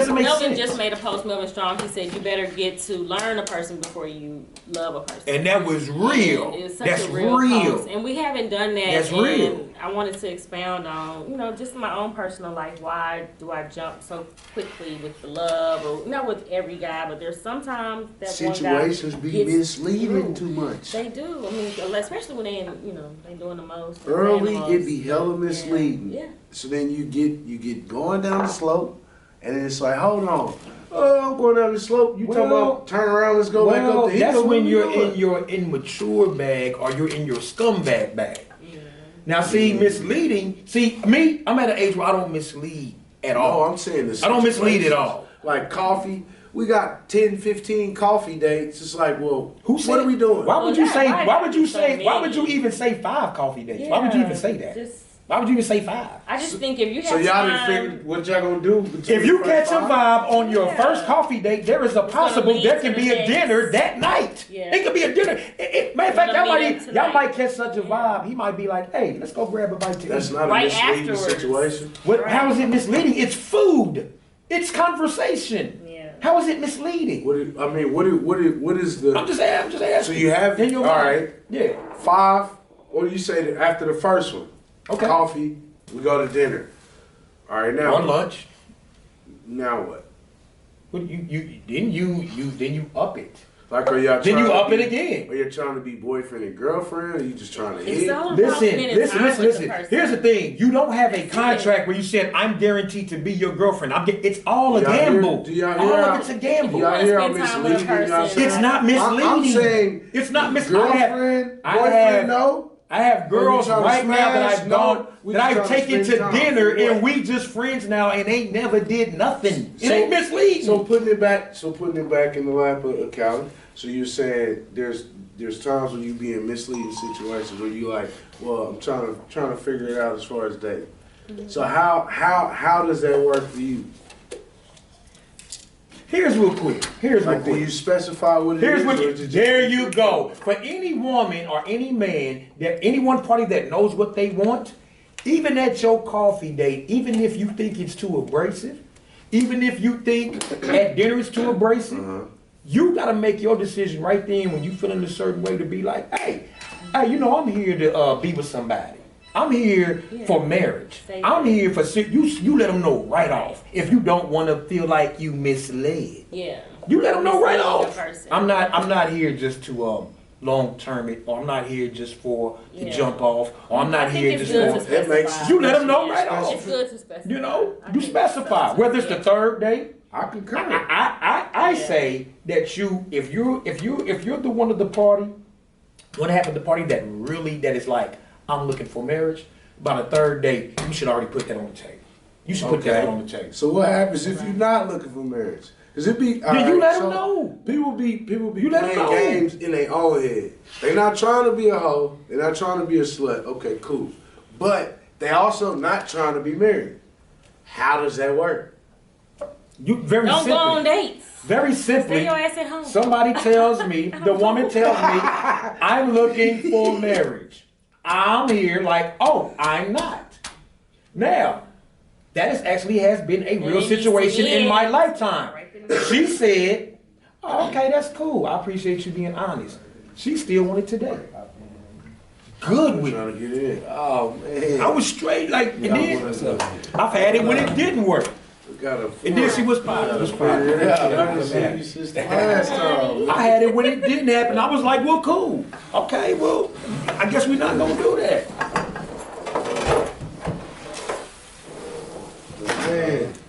just made a post. Melvin Strong. He said you better get to learn a person before you love a person. And that was real. That's real. Post. And we haven't done that. That's real. I wanted to expound on, just my own personal life. Why do I jump so quickly with the love, or not with every guy, but there's sometimes that situations be misleading too much. They do. I mean, especially when they doing the most. Early, it be hella misleading. Yeah. So then you get going down the slope, and then it's like, hold on. Oh, I'm going down the slope. You talking about turn around, let's go back up the hill. That's when you're in your immature bag or you're in your scumbag bag. Yeah. Now, see, misleading. See, me, I'm at an age where I don't mislead at all. No, I'm saying this. I don't mislead at all. Like coffee. We got 10, 15 coffee dates. It's like, well, what are we doing? Why would you even say 5 coffee dates? Yeah, why would you even say that? Why would you even say 5? I just think if you have So y'all didn't figure what y'all gonna do? If you catch a vibe on your first coffee date, there is a possible there can be a dinner that night. Yeah. It could be a dinner. Matter of fact, y'all might catch such a vibe. He might be like, hey, let's go grab a bite to eat. That's not a misleading situation. How is it misleading? It's food. It's conversation. How is it misleading? What is the? I'm just asking. So you have all right. Yeah. 5. What do you say after the first one? Okay. Coffee. We go to dinner. All right, now. On lunch. Now what? Well, you up it. Like, are y'all then you up it again. Are you trying to be boyfriend and girlfriend, or are you just trying to hit? Listen. Here's the thing. You don't have a contract where you said, I'm guaranteed to be your girlfriend. It's all a gamble. All of it's a gamble. Do y'all hear how misleading y'all say? It's not misleading. I'm saying it's not misleading. Girlfriend, boyfriend, no? I have girls right now that I've taken to dinner, and we just friends now, and ain't never did nothing. It ain't misleading. So putting it back in the lap of Callie. So you're saying there's times when you be in misleading situations where you like, well, I'm trying to figure it out as far as dating. Mm-hmm. So how does that work for you? Here's real quick. Do you specify what it is? There you go. For any woman or any man, any one party that knows what they want, even at your coffee date, even if you think it's too abrasive, even if you think at dinner it's too abrasive, you got to make your decision right then when you feeling a certain way to be like, hey, I'm here to be with somebody. I'm here for marriage. I'm here for you let them know right off. If you don't want to feel like you misled. Yeah. You let them know right off. I'm not here just to long term it, or I'm not here just for to jump off, or I'm not here just for it makes you let them know right off. It's good to specify. You know, you specify whether it's the third day. I concur. I say that if you're the one of the party, want to have the party that is like, I'm looking for marriage, by the third day, you should already put that on the table. You should put that on the table. So what happens if you're not looking for marriage? Cause it be you let them know. People be playing games in their own head. They not trying to be a hoe. They're not trying to be a slut. Okay, cool. But they also not trying to be married. How does that work? Don't go on dates. Very simply. Stay your ass at home. Somebody tells me, the woman tells me, I'm looking for marriage. I'm here like, oh, I'm not. Now, that has been a real situation in my lifetime. She said, oh, okay, that's cool. I appreciate you being honest. She still wanted today. Good with trying to get in. Oh man. I was straight like, and then I've had it when it didn't work. And then she was positive. I had it when it didn't happen. I was like, well, cool. Okay, well, I guess we're not gonna do that.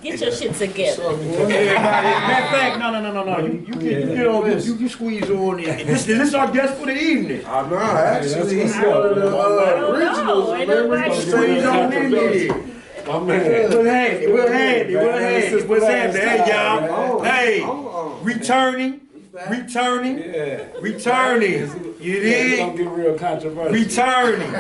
Get your shit together. Matter of fact, no. You squeeze on in. Is this our guest for the evening? I know, actually. He's one of the originals. Squeeze on in here. My man. We're handy. What's happening? Hey, y'all. Hey, returning. You did? Don't get real controversial. Returning,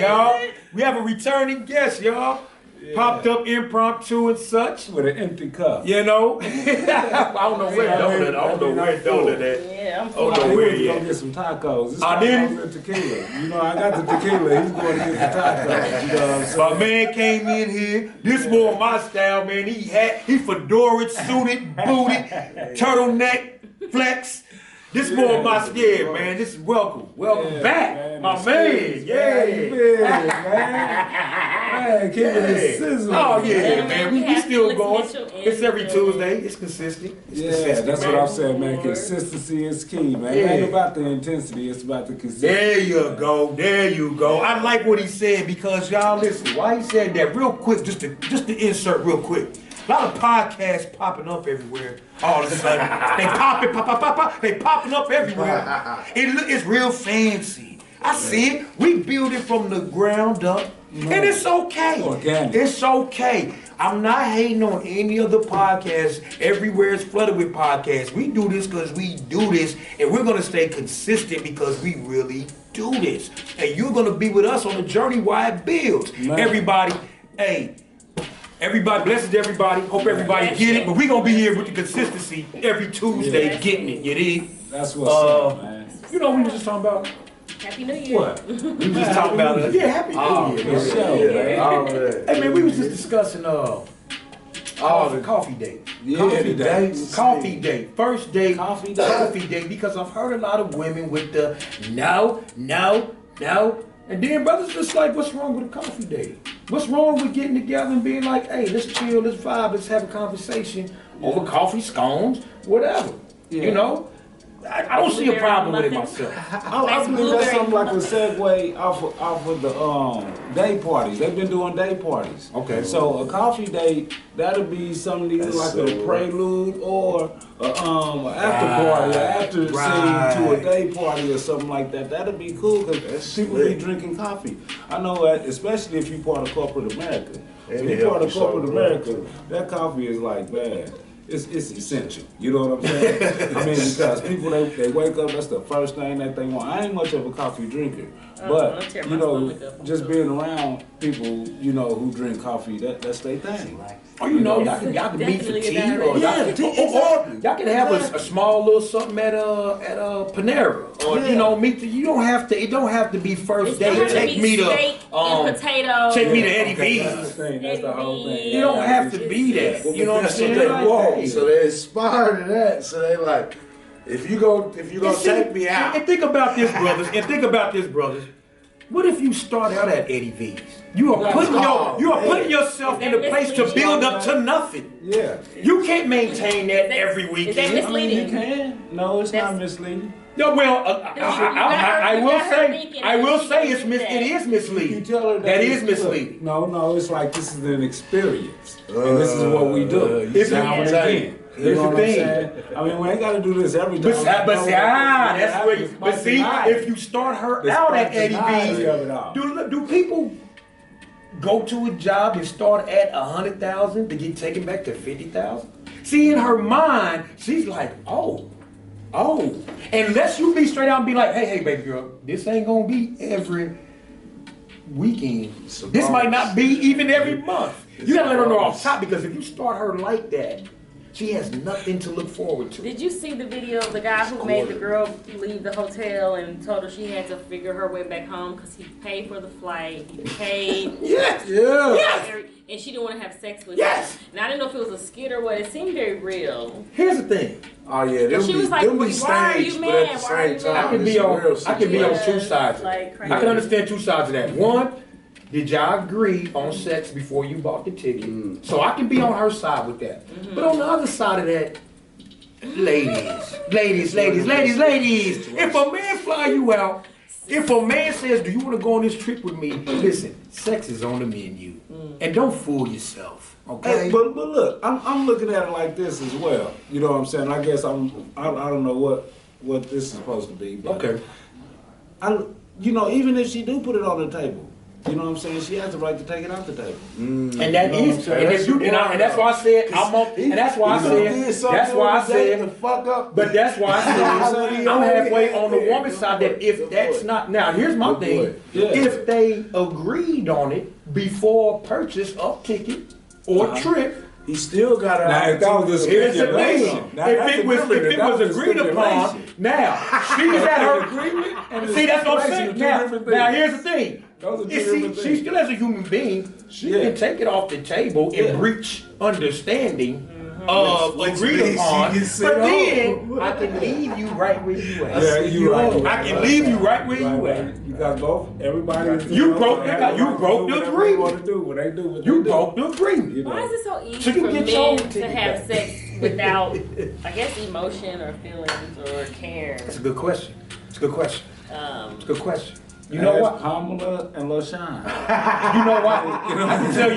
y'all. We have a returning guest, y'all. Yeah. Popped up impromptu and such. With an empty cup. You know? I don't know where Doughnut at. Yeah, I'm full. He was going to get some tacos. I didn't. Tequila. You know, I got the tequila. He's going to get the tacos. You know what I'm saying? My man came in here. This more my style, man. He fedora suited, booted, turtleneck, flex. This more my skin, man. This is welcome back, man, my man. Yeah, man, keep it sizzling. Oh yeah, man. We still going. It's every Tuesday. It's consistent. That's man. What I'm saying, man. Consistency is key, man. It ain't about the intensity. It's about the consistency. There you go. I like what he said because y'all listen. Why he said that real quick? Just to insert real quick. A lot of podcasts popping up everywhere all of a sudden. They popping up everywhere. It's real fancy. I see it. We build it from the ground up. And it's okay. Organic. It's okay. I'm not hating on any of the podcasts. Everywhere is flooded with podcasts. We do this because we do this. And we're going to stay consistent because we really do this. And you're going to be with us on the journey while it builds. Man. Everybody, blessings to everybody. Hope everybody get it. But we're going to be here with the consistency every Tuesday getting it. You dig? That's what's up, man. You know what we were just talking about? Happy New Year. What? We were just talking about it. Yeah, Happy New Year. Hey, man, we was just discussing the coffee date. Coffee date. First date. Coffee date. Because I've heard a lot of women with the no. And then brothers just like, what's wrong with a coffee date? What's wrong with getting together and being like, hey, let's chill, let's vibe, let's have a conversation over coffee, scones, whatever. Yeah. You know? I don't see a problem with it myself. I believe that's something like a segue off of the day parties. They've been doing day parties. Okay. So a coffee date, that'll be something either like a prelude or an after party, an after scene to a day party or something like that. That'll be cool because people be drinking coffee. I know that, especially if you're part of corporate America. If you're part of corporate America, that coffee is like bad. It's essential. You know what I'm saying? I mean, because people, they wake up, that's the first thing that they want. I ain't much of a coffee drinker. But, you know, just being around people, you know, who drink coffee, that's their thing. Or, you know, y'all can meet for tea. Or y'all can have a small little something at Panera. Or, you know, it don't have to be first date. Take me to potatoes. Take me to Eddie V's. That's the whole thing. You don't have to be that. You know what I'm saying? So they inspired to that. So they like, if you go take me out. And think about this, brothers. What if you start out at Eddie V's? You are putting yourself in a place to build up to nothing. Yeah. You can't maintain that every weekend. Is that misleading? You can. No, it's not misleading. No, well, I will say it is misleading. You tell her that is misleading. No, it's like this is an experience, and this is what we do. It's now and again. You know what I'm saying? I mean, we ain't got to do this every time. That's where you. But see, if you start her out at Eddie V's, do people go to a job and start at 100,000 to get taken back to 50,000? See, in her mind, she's like, oh. Unless you be straight out and be like, hey, baby girl, this ain't gonna be every weekend. This might not be even every month. You gotta let her know off top, because if you start her like that, she has nothing to look forward to. Did you see the video of the guy who made the girl leave the hotel and told her she had to figure her way back home because he paid for the flight, he paid. Yes. And she didn't want to have sex with him. And I didn't know if it was a skit or what. It seemed very real. Here's the thing. Oh yeah, she was like, why are you mad? I can be on two sides. I can understand two sides of that. One, did y'all agree on sex before you bought the ticket? So I can be on her side with that. But on the other side of that, ladies, if a man fly you out, if a man says, do you want to go on this trip with me? Listen, sex is on the menu. And don't fool yourself, okay? Hey, but look, I'm looking at it like this as well. You know what I'm saying? I guess I don't know what this is supposed to be. But okay. Even if she do put it on the table, you know what I'm saying? She has the right to take it off the table. And that is, and that's why I said that's why I said I'm halfway on the woman's side. That if that's not, now here's my thing: if they agreed on it before purchase of ticket or trip. He still got to. Now, if that was If it was agreed upon, now she's at her agreement. See, that's what I'm saying. Now, here's the thing. She still as a human being, she can take it off the table and reach understanding of agreed upon. But then I can leave you right where you at. Yeah, you right. I can leave you right where you at. You got both. Everybody. You broke the agreement. You broke the agreement. Why is it so easy for men to have sex without, I guess, emotion or feelings or care? That's a good question. It's a good question. You know what? Kamala and LaShawn. You know what? I can tell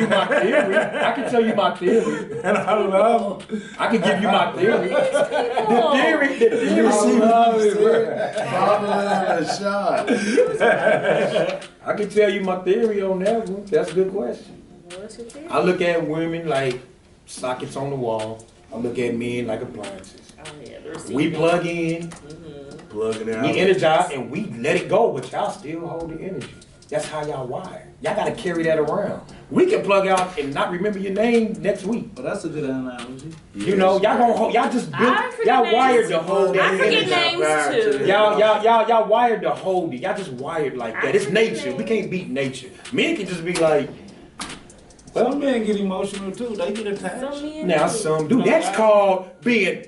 you my theory. And I love. I can give you my theory. The theory. Kamala and LaShawn. I can tell you my theory on that one. That's a good question. What's your theory? I look at women like sockets on the wall. I look at men like appliances. Oh, yeah, we plug in. Plugging out. We energize and we let it go, but y'all still hold the energy. That's how y'all wire. Y'all gotta carry that around. We can plug out and not remember your name next week. Well, that's a good analogy. You know, y'all gonna hold, y'all just built, y'all wired to hold that energy. I forget names too. Y'all wired to hold it. Y'all just wired like that. It's nature. We can't beat nature. Men can just be like, well, some men get emotional too. They get attached. Now some do. That's called being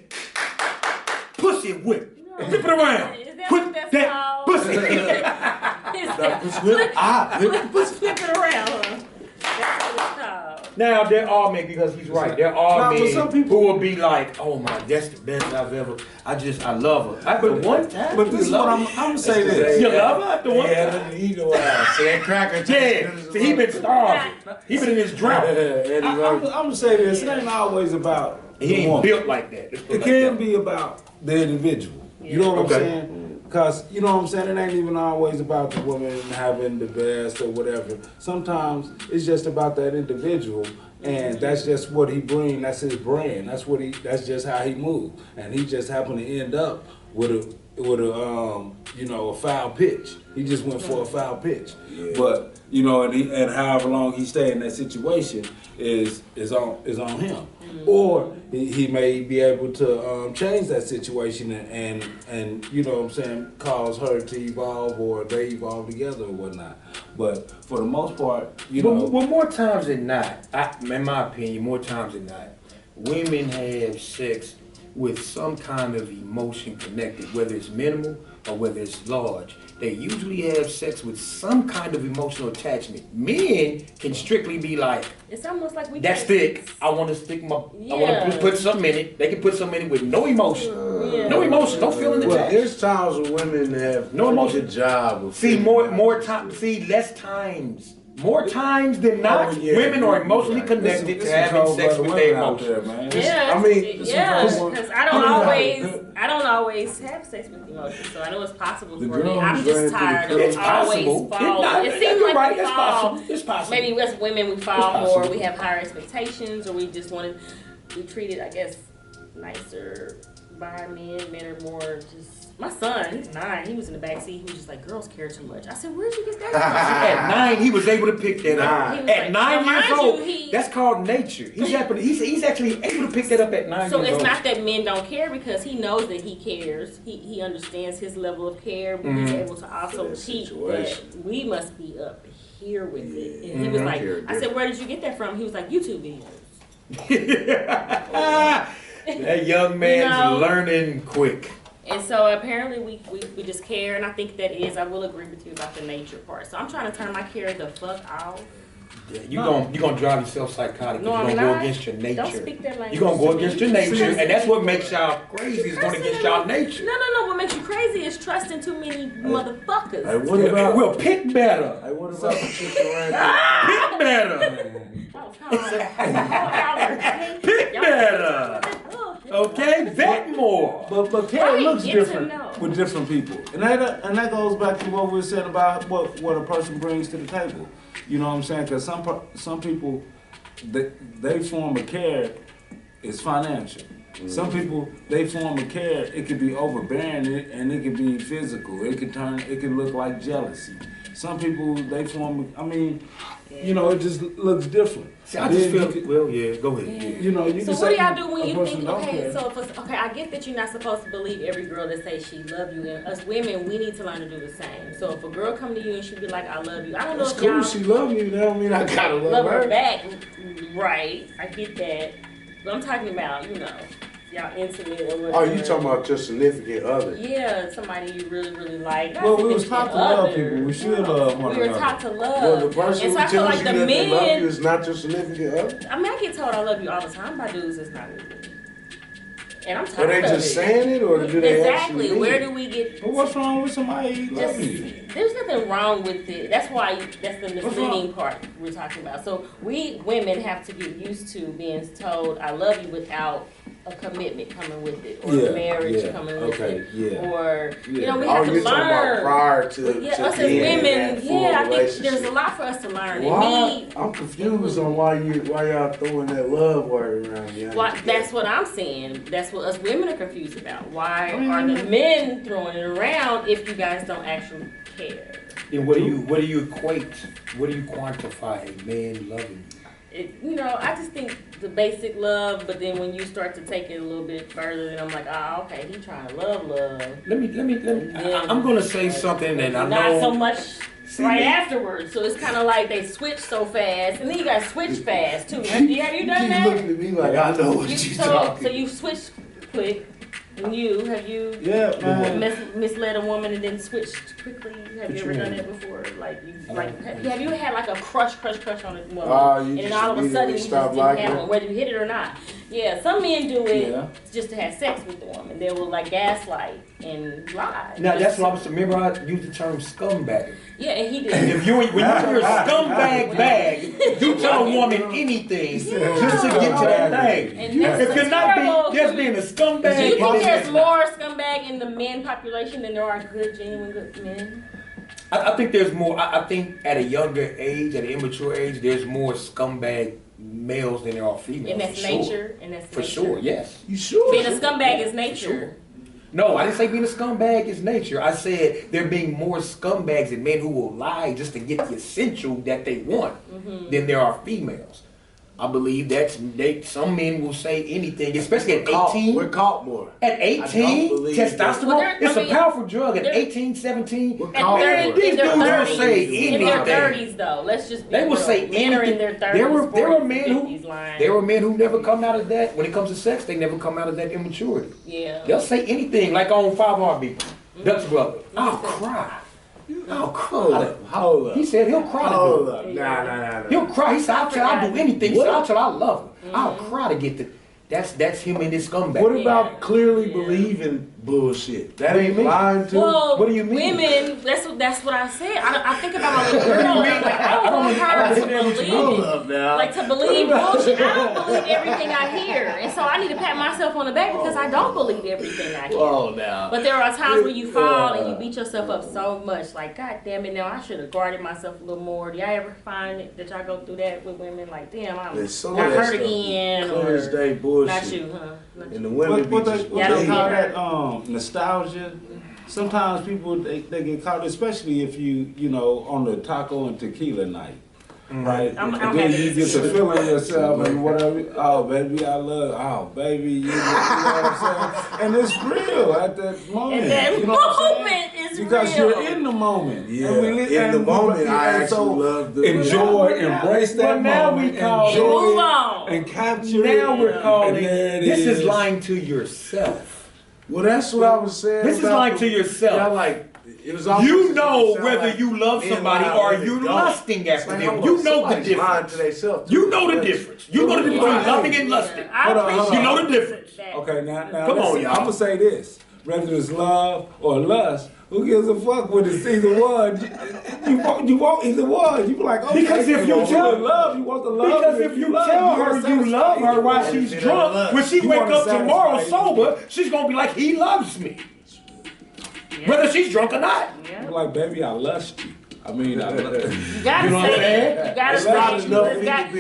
pussy whipped. Flip it around. Is that what that's called? Pussy. Flip it around, huh? That's what it's called. Now, there are men, because he's right, there are men who will be like, oh my, that's the best I've ever, I love her. After one time. But this is what I'm going to say this. You love her after one time? Yeah, he know how. So that cracker. Yeah, see, he been starving. He been in his drought. I'm going to say this. It ain't always about he ain't built like that. It can be about the individual. You know what I'm saying? Because, you know what I'm saying, it ain't even always about the woman having the best or whatever. Sometimes it's just about that individual, and that's just what he brings. That's his brand. That's just how he moves. And he just happened to end up with a foul pitch. He just went for a foul pitch. Yeah. But, you know, and however long he stay in that situation is on him. Or he may be able to change that situation and you know what I'm saying, cause her to evolve, or they evolve together or whatnot. But for the most part, Well, more times than not, in my opinion, more times than not, women have sex with some kind of emotion connected, whether it's minimal or whether it's large, they usually have sex with some kind of emotional attachment. Men can strictly be like, it's almost like we that's thick. I want to stick my, I want to put something in it. They can put something in it with no emotion. No emotion, no feeling attached. Well, there's times when women have no emotion. Good job of less times. More times than not, women are emotionally connected to having sex with their emotions. Because I don't always have sex with emotions, so I know it's possible for me. I'm just tired of always falling. It seems like we fall. It's possible. Maybe as women we fall more, we have higher expectations, or we just want to be treated, I guess, nicer by men. Men are more just. My son, he's 9. He was in the back seat. He was just like, girls care too much. I said, where'd you get that from? At 9, he was able to pick that up. At 9 years old, that's called nature. He's actually able to pick that up at 9 years old. So it's not that men don't care, because he knows that he cares. He understands his level of care, but he's able to also teach that we must be up here with it. And he was like, I said, where did you get that from? He was like, YouTube videos. That young man's learning quick. And so apparently we just care, and I think that is, I will agree with you about the nature part. So I'm trying to turn my care the fuck off. Yeah, you're gonna drive yourself psychotic. No, you're gonna go against your nature. Don't speak that language. You're gonna go against your nature, and that's what makes y'all crazy. Is going against y'all nature. No. What makes you crazy is trusting too many motherfuckers. Hey, what about? Well, pick better. Hey, what about the chick around? Pick better. Pick better. Okay, vet more. But care looks different with different people, and that goes back to what we were saying about what a person brings to the table. You know what I'm saying? Because some people, they form a care is financial. Some people, they form a care, it could be overbearing, and it could be physical. It could look like jealousy. Some people, they form, you know, it just looks different. See, I just feel, go ahead. Yeah. You know, you so can what do say y'all do when you think, care. I get that you're not supposed to believe every girl that says she love you, and us women, we need to learn to do the same. So if a girl come to you and she be like, I love you, I don't know if y'all... she love you, that don't mean I gotta love her back. Right, I get that. But I'm talking about, you know, y'all intimate or whatever. Oh, you talking about your significant other? Yeah, somebody you really, really like. Well, we was taught to love people. We should love one another. We were taught to love. Well, the person who tells you that they love you is not your significant other? I mean, I get told I love you all the time by dudes that's not with me. And I'm tired of it. Are they just saying it, or do they exactly. Where do we get... But what's wrong with somebody loving you? There's nothing wrong with it. That's why, that's the misleading part we're talking about. So we women have to get used to being told, I love you, without a commitment coming with it, or marriage coming with it, or you know, we have to learn. About prior to us as women, I think there's a lot for us to learn. Why? I'm confused on why y'all throwing that love word around here. That's what I'm saying. That's what us women are confused about. Why are the men throwing it around if you guys don't actually care? Then what do you equate? What do you quantify a man loving you? You know, I just think the basic love, but then when you start to take it a little bit further, then I'm like, okay, he trying to love. Let me. I'm gonna say something, and I know not so much right afterwards. So it's kind of like they switch so fast, and then you got to switch fast too. Have you done that? You looking at me like I know what you're talking. So you switch quick. And have you misled a woman and then switched quickly? Have you ever done that before? Have you had like a crush on a woman, and then all of a sudden you just didn't have one, whether you hit it or not? Yeah, some men do it just to have sex with the woman. They will like gaslight and lie. Now that's what I was. Remember, I used the term scumbag. Yeah, and he did. If when you hear scumbag bag, you tell a woman anything just to get to that thing. If you're not being a scumbag. Do you think there's more scumbag in the men population than there are genuine good men? I think there's more. I think at a younger age, at an immature age, there's more scumbag males than there are females. And that's nature. And that's for sure. Yes. You sure? Being a scumbag is nature. Sure. No, I didn't say being a scumbag is nature. I said there being more scumbags and men who will lie just to get the essential that they want than there are females. I believe some men will say anything, especially at 18. We're caught more. At 18, testosterone, it's a powerful drug. At 18, 17, we're caught more. These dudes will say anything. In their 30s, though, let's just be They will say men are in their 30s, there were men who never come out of that. When it comes to sex, they never come out of that immaturity. Yeah. They'll say anything, like on 5 Heartbeat, Dutch brother. I'll cry. I'll cry. Hold up. He said he'll cry. Hold up. Nah. He'll cry. He said, I'll do anything. He said, I'll tell I love her. I'll cry to get the. That's him and his scumbag. What about clearly believing bullshit? That ain't lying too. Well, what do you mean? Women, that's what I said. I think about my little girl. Like, I don't want her to believe. Like, to believe bullshit. I don't believe everything I hear, and so I need to pat myself on the back because I don't believe everything I hear. Oh, now. But there are times where you fall and you beat yourself up so much. Like, God damn it, now I should have guarded myself a little more. Do y'all ever find that y'all go through that with women? Like, damn, I'm got hurt again. Clear as day bullshit. Not you, huh? And the women what they call that nostalgia. Sometimes people they get caught, especially if you know on the taco and tequila night, right? And then you get to feeling yourself and whatever. Oh baby, I love. Oh baby, you know what I'm saying? And it's real at that moment. And that you know moment is because real. you're in the moment. Yeah, in the moment, I actually love the enjoy, embrace that moment, Move on and capture. Now we're calling. This is is lying to yourself. Well, that's what I was saying. This is lying to yourself. Yeah, like it was. You know whether you love somebody or you lusting after them. You know the difference. You know the difference. You know the difference between loving and lusting. You know the difference. Okay, now come on, y'all. I'm gonna say this: whether it's love or lust, who gives a fuck when it's either one? You want either one. You be like, okay, because if you tell love, you want the love. Because if you tell her you love her while she's drunk, when she wake up tomorrow sober, she's gonna be like, he loves me, whether she's drunk or not. You're like, baby, I lust you. I mean, I love you. You gotta say it. You gotta say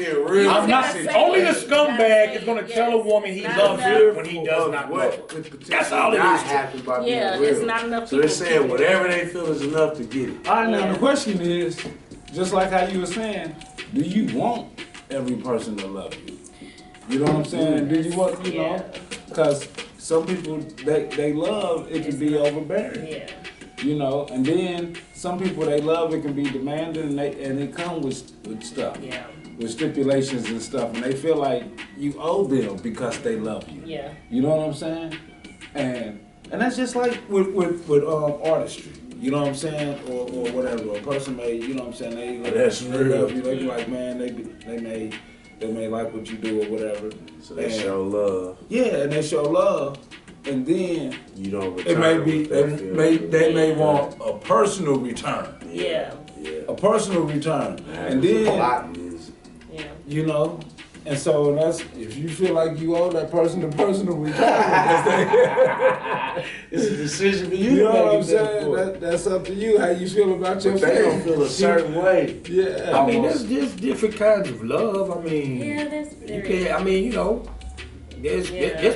it. I'm not saying only the scumbag is gonna tell a woman he loves her when he does not love her. That's all it is. Yeah, it's not enough. So they're saying whatever they feel is enough to get it. All right, now the question is, just like how you were saying, do you want every person to love you? You know what I'm saying? Do you want, you know? Because some people, they love, it can be overbearing. Yeah. You know, and then some people they love it can be demanding and they come with stuff, with stipulations and stuff, and they feel like you owe them because they love you. Yeah. You know what I'm saying? And that's just like with artistry. You know what I'm saying? Or whatever. A person may, you know what I'm saying? They love you. They be like, man, they may like what you do or whatever. So they show love. Yeah, and they show love. And then you don't return. It may be they may want a personal return. Yeah. A personal return. And then you know, and so that's if you feel like you owe that person a personal return. It's a decision for you. You know what I'm saying? That's up to you. How you feel about your family. They don't feel a certain way. Yeah. I mean, there's just different kinds of love. I mean, I mean, you know. There's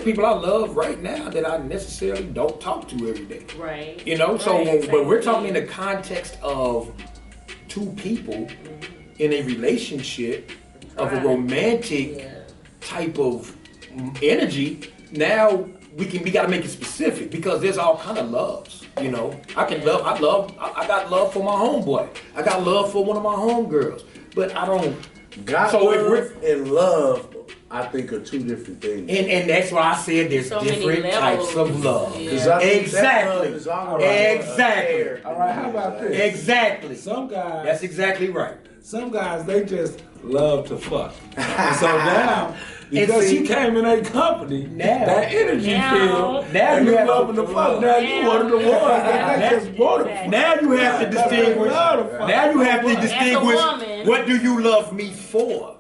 people I love right now that I necessarily don't talk to every day. Right. You know, so but we're talking in the context of two people in a relationship of a romantic type of energy. Now we gotta make it specific because there's all kind of loves. You know, I got love for my homeboy. I got love for one of my homegirls, but I don't. Love and love, I think, are two different things. And that's why I said there's different types of love. Yeah. Exactly. Exactly. All right, how about this? Exactly. Some guys. That's exactly right. Some guys, they just love to fuck. And so now, because you came in a company, that energy field, now you have loving the fuck. Now you one of the ones that just want to fuck. Now you have to distinguish. Now you have to distinguish. What do you love me for?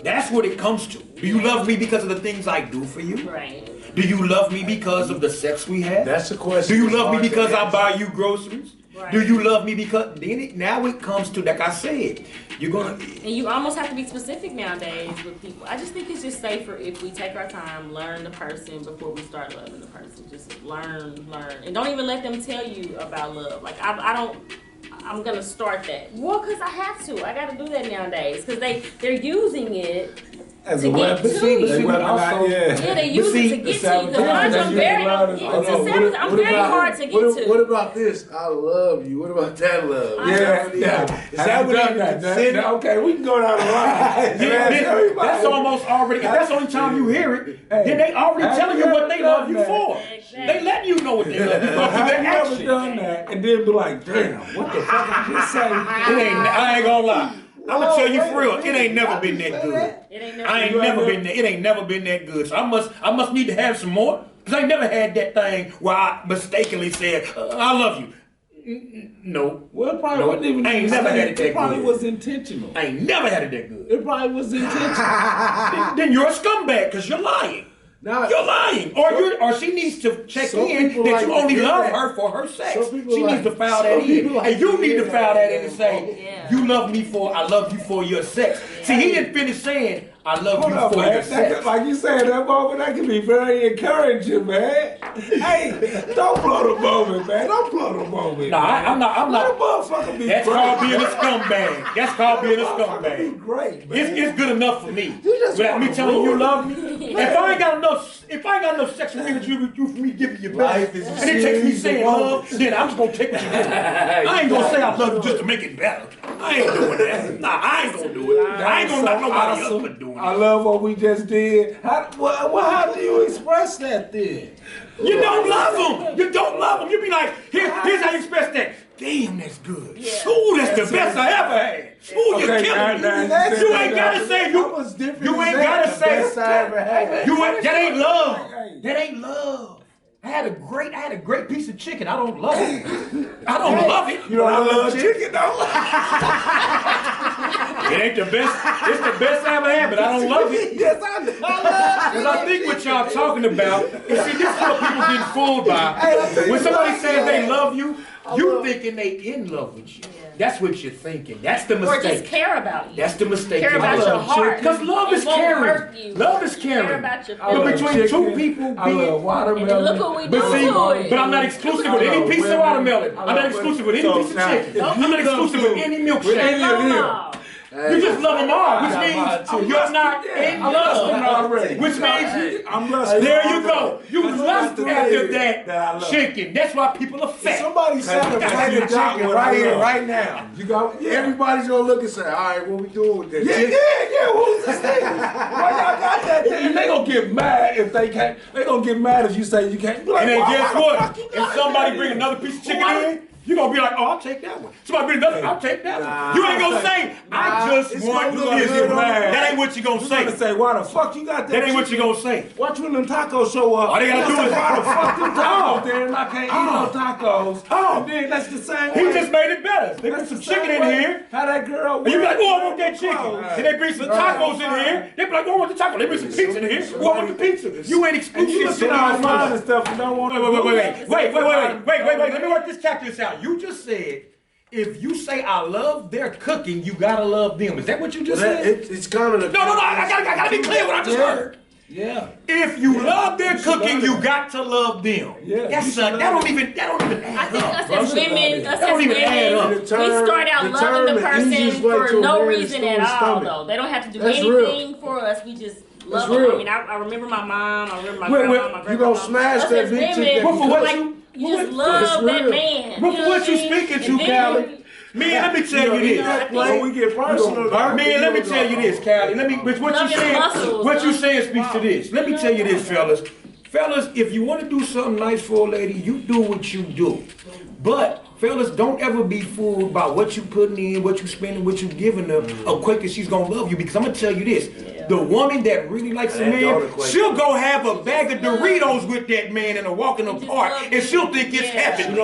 That's what it comes to. Do you love me because of the things I do for you? Right. Do you love me because of the sex we have? That's the question. Do you love me because I buy you groceries? Right. Do you love me because now it comes to, like I said, you're gonna. And you almost have to be specific nowadays with people. I just think it's just safer if we take our time, learn the person before we start loving the person. Just learn, and don't even let them tell you about love. Like I'm gonna start that. Well, cause I have to. I gotta do that nowadays. Cause they're using it As a weapon, they use it to get to you. Because I'm very hard to get to. What about this? I love you. What about that love? Yeah. Is that what you said? Okay, we can go down the line. That's almost already. If that's the only time you hear it, then they already telling you what they love you for. Exactly. They letting you know what they love you for. Have you ever done that and then be like, damn, what the fuck I just say? I ain't gonna lie. I'm gonna tell you for real, it ain't never been that good. I ain't never been that. It ain't never been that good. So I must need to have some more. Cause I ain't never had that thing where I mistakenly said, I love you. No. Well, it probably wasn't even. I ain't never had it that good. It probably was intentional. I ain't never had it that good. It probably was intentional. Then you're a scumbag because you're lying. You're lying, or she needs to check in that you only love her for her sex. She needs to file that in, and you need to file that in and say, "You love me for I love you for your sex." See, he didn't finish saying, "I love you for your sex." Like you said, that moment that can be very encouraging, man. Hey, don't blow the moment, man. Don't blow the moment. Nah, I'm not. Let a motherfucker be. That's called being a scumbag. That's called being a scumbag. Be great, man. It's good enough for me. Without me telling you love me. If I ain't got enough sexual energy with you for me giving you back, and it takes me saying love, then I'm just gonna take what you give me. I ain't gonna say I love you just to make it better. I ain't doing that. Nah, I ain't gonna do it. I ain't gonna knock nobody else for doing it. I love what we just did. How do you express that then? You don't love them. You don't love them. You be like, here's how you express that. Damn, that's good. Yeah. Ooh, that's the best I ever had. Ooh, you're killing me. You ain't gotta say you ain't gotta say that ain't love. That ain't love. I had a great piece of chicken. I don't love it. I don't love it. You don't love chicken, though? It ain't the best. It's the best I ever had, but I don't love it. Yes, I do. Because I think what y'all talking about is, see, this is what people get fooled by. When somebody says they love you, you thinking they in love with you. That's what you're thinking. That's the mistake. Or just care about you. That's the mistake. Care about your heart. Because love is caring. Love is caring. Care about your But between two people being watermelon. And look what we do to it. But I'm not exclusive with any piece of watermelon. I'm not exclusive with any piece of chicken. I'm not exclusive with any milkshake. You just love them all, which means you're not in love already. Which means I'm lusting. There you go. You lust after that chicken. That's why people are fat. Somebody said a plate of chicken right here, right now. You got everybody's gonna look and say, "All right, what we doing with this?" Yeah. What was this thing? Why y'all got that thing? And they gonna get mad if they can't. They gonna get mad if you say you can't. Like, and then guess what? If somebody bring another piece of chicken in, you gonna be like, "Oh, I'll take that one." Somebody bring another, I'll take that one. You ain't gonna say, "I just want to get mad." That ain't what you gonna say. You gonna say, "Why the fuck you got that?" That ain't what you gonna say. Watch when them tacos show up. All they gotta do is, "Why the fuck them tacos there and I can't eat no tacos?" And then that's the same way. He just made it better. They put some chicken in here. How that girl? And you be like, "Oh, I want that chicken." And they bring some tacos in here. They be like, "Oh, I want the taco." They bring some pizza in here. Oh, I want the pizza. You ain't exclusive. You listen online and stuff and don't want to. Wait. Let me work this calculus out. You just said, if you say I love their cooking, you gotta love them. Is that what you just said? It's kind of the No. I gotta be clear what I just heard. Yeah. If you love their cooking, you got to love them. Yeah. That don't even add I think up. us as women, we up. start out loving the person for no reason at all, though. They don't have to do anything for us. We just love them. I mean, I remember my mom. I remember my grandma, my grandma. You gonna smash that bitch chicken? You just love that man. What you speaking to, Callie? Man, let me tell you this. When we get personal, man, let me tell you this, Callie. What you saying speaks to this. Let me tell you this, fellas. Fellas, if you want to do something nice for a lady, you do what you do. But fellas, don't ever be fooled by what you putting in, what you spending, what you giving her, equate that she's gonna love you. Because I'm gonna tell you this. The woman that really likes a man, she'll go have a bag of Doritos with that man in a walk in the park, and she'll think it's heaven.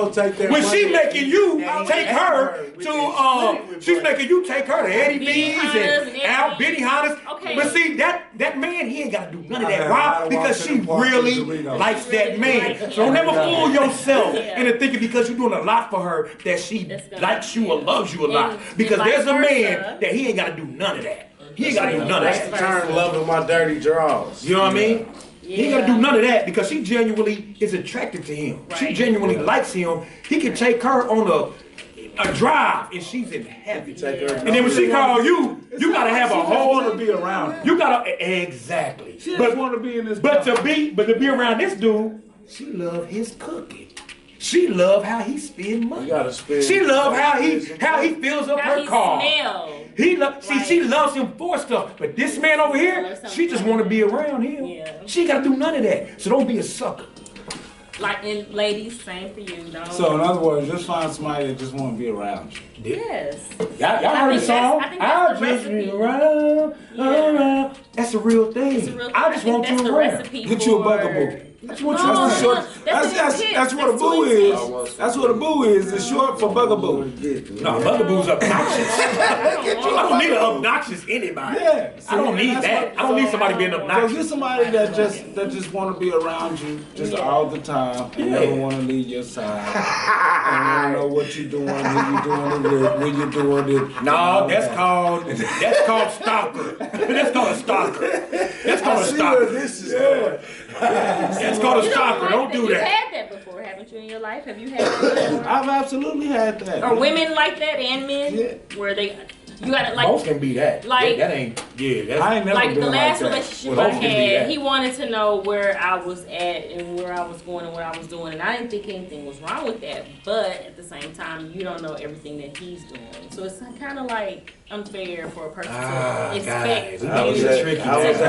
When she making you take her to, she's making you take her to Eddie V's and Al Benny Hanna's. But see, that man, he ain't gotta do none of that. Why? Because she really likes that man. So don't ever fool yourself into thinking because you're doing a lot for her that she likes you or loves you a lot. Because there's a man that he ain't gotta do none of that. He ain't gotta do none of that. That's the term loving my dirty draws. You know what I mean? He ain't gotta do none of that because she genuinely is attracted to him. She genuinely likes him. He can take her on a a drive, and she's in heaven. And then when she call you, you gotta have a whole. Want to be around her. You gotta exactly. She just want to be in this. But to be around this dude, she love his cooking. She love how he spend money. She love how he fills up her car. She loves him for stuff. But this man over here, she just want to be around him. Yeah. She ain't gotta do none of that. So don't be a sucker. Like, and ladies, same for you. Don't. So in other words, just find somebody that just want to be around you. Yes. Y'all heard the song? I'll just be around. That's a real thing. I just want you around. Get you a bugaboo. That's what that's what a boo is. That's what a boo is. It's short for bugaboo. No, bugaboo's obnoxious. I don't need an obnoxious anybody. Yeah, I don't need that. I don't need somebody being obnoxious. So get somebody that just want to be around you just all the time and never want to leave your side. And want to know what you're doing, when you're doing it. No, that's called stalker. That's called a stalker. That's called a stalker. This is going. It's called a stalker. Don't do that. You've had that before, haven't you, in your life? Have you had that before? I've absolutely had that. Are women like that and men? Where you gotta like. Most can be that. Like that ain't. Yeah, that's. I ain't never like been the last like relationship I had, he wanted to know where I was at and where I was going and what I was doing, and I didn't think anything was wrong with that. But at the same time, you don't know everything that he's doing, so it's kind of like unfair for a person to expect you to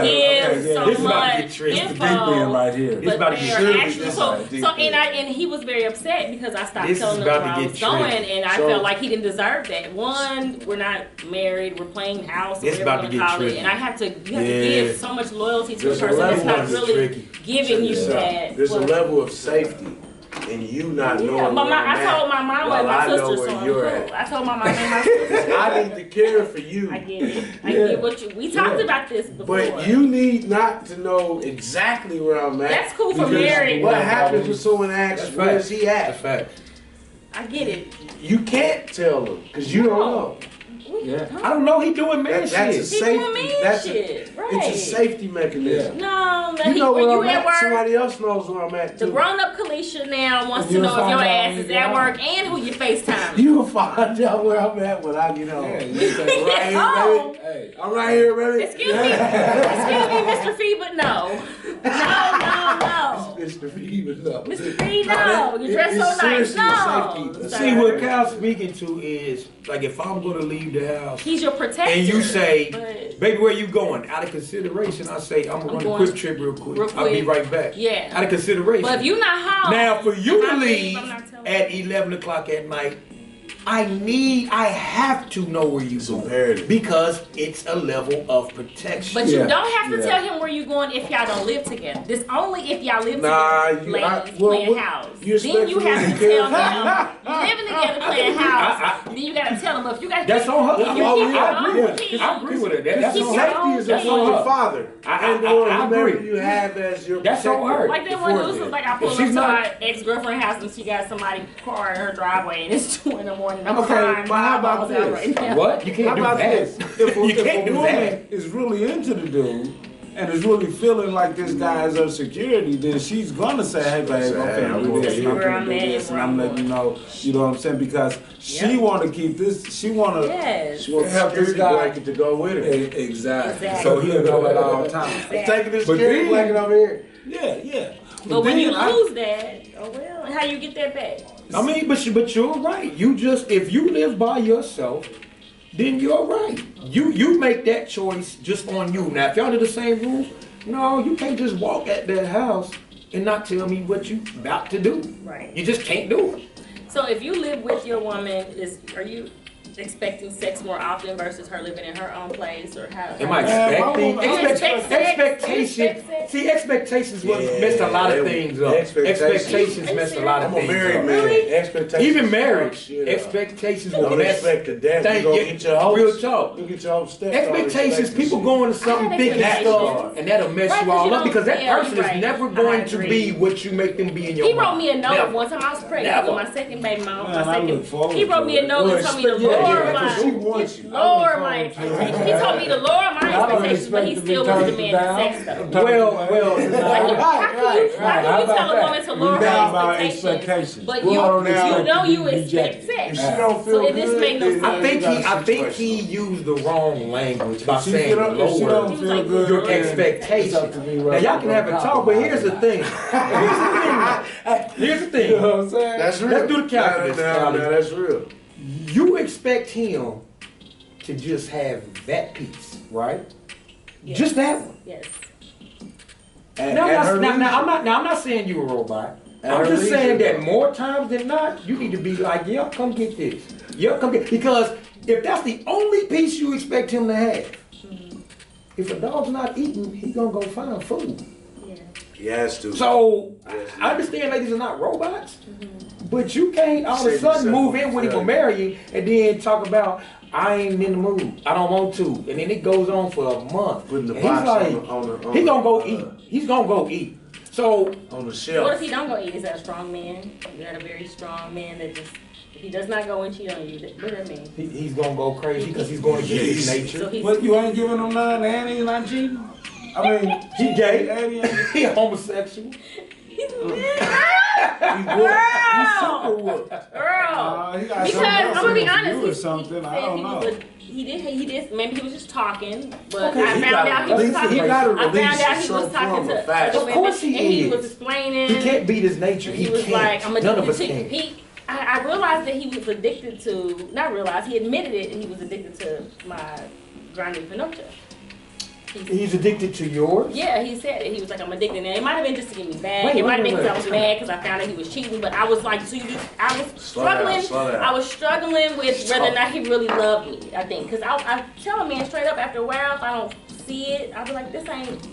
give so much info. Right here. It's about to get tricky. And he was very upset because I stopped telling him where I was going, and I felt like he didn't deserve that. One, we're not married, we're playing house, it's about to get tricky. and you have to give so much loyalty to a person that's not really giving you that. There's a level of safety. And you not knowing but I told my mom and my sister, so I told my mom and my sister. I need to care for you. I get it. I get what you. We talked about this before. But you need not to know exactly where I'm at. That's cool for married. What happens when someone asks, where is he at? That's fact. I get it. You can't tell them because you don't know. Yeah. I don't know. He doing man shit. That's a safety. Right. It's a safety mechanism. No, you know when where you I'm at at. Work, somebody else knows where I'm at too. The grown-up Calisha now wants to know if your ass is at work and who you FaceTime. You will find out where I'm at when I get home. Right here, baby. Hey, I'm right here, baby. Excuse me, Mr. Fee, but no. Mr. Fee, but no. Mr. Fee, no. You dress so nice. No. See, what Cal's speaking to is, like, if I'm going to leave the house. He's your protector. And you say, baby, where you going? Out of consideration, I say, I'm going to run a quick trip real quick. I'll be right back. Yeah. Out of consideration. But if you're not home. Now, for you to leave at 11 o'clock at night, I have to know where you're going because it's a level of protection. But you don't have to tell him where you're going if y'all don't live together. This only if y'all live together, playing house. Then you have to tell him you're living together playing house. Then you got to tell him. But if you got that's on her. I agree with it. That's on her. Safety is on your father. I agree. You have as your that's on her. Like that one dude was like, I pulled up to my ex-girlfriend's house and she got somebody's car in her driveway and it's 2 in the morning. Okay, but how about this? Right what? You can't do that. If a woman is really into the dude and is really feeling like this guy is her security, then she's gonna say, "Hey, babe, I'm finna do this, and I'm finna do this, and I'm letting you know." You know what I'm saying? Because she want to keep this. She want to have this guy to go with her. Exactly. So he'll go at all times. Taking this security blanket over here. Yeah. But when you lose that, oh well, how you get that back? I mean, but you're right. If you live by yourself, then you're right. You make that choice just on you. Now, if y'all do the same rules, no, you can't just walk at that house and not tell me what you about to do. Right. You just can't do it. So if you live with your woman, are you expecting sex more often versus her living in her own place, or how? Am I expecting? Expectations. See, expectations messed a lot of things up. Expectations messed a lot of things up. I'm a married man. Expectations. Even marriage. Expectations will mess. Real talk. You get your own steps. Expectations. People go into something thinking stuff, and that'll mess you all up because that person is never going to be what you make them be in your mind. He wrote me a note one time I was pregnant with my second baby mom. He wrote me a note and told me to look lower my expectations. He told me to lower my expectations, but he still was demanding sex though. Well, how can you tell a woman to lower her expectations, but you know you expect sex? So this made no sense. I think he used the wrong language by saying lower your expectations. Now y'all can have a talk, but here's the thing. Here's the thing. You know what I'm saying? That's real. Let's do the calculus. That's real. You expect him to just have that piece, right? Yes. Just that one. Yes. I'm not saying you're a robot. I'm just saying that more times than not, you need to be like, yeah, come get this. Yeah, come get, because if that's the only piece you expect him to have, if a dog's not eating, he's gonna go find food. Yeah. He has to. So I understand ladies are not robots, but you can't all of a sudden move in with him or marry him and then talk about I ain't in the mood, I don't want to, and then it goes on for a month. Putting the and box he's like, he gonna go eat. He's gonna go eat. So on the shelf. What if he don't go eat? Is that a strong man? You got a very strong man that just, if he does not go and cheat on you, what does that mean? He's gonna go crazy because he's going to get his nature. So but you ain't giving him none and he's not cheating? I mean, he gay, he homosexual. Girl, because I'm gonna be honest, he did. Maybe he was just talking, but I found out he was talking. Of course he is. And he was explaining. He can't beat his nature. He was like, I'm addicted to. I realized that he was addicted to. Not realized, he admitted it, and he was addicted to my grinding Pinocchio. He's addicted to yours? Yeah, he said it. He was like, I'm addicted. And it might have been just to get me back. It might have been because I was mad because I found out he was cheating. But I was like, I was struggling with whether or not he really loved me, I think. Because I tell a man straight up after a while, if I don't see it, I'll be like, this ain't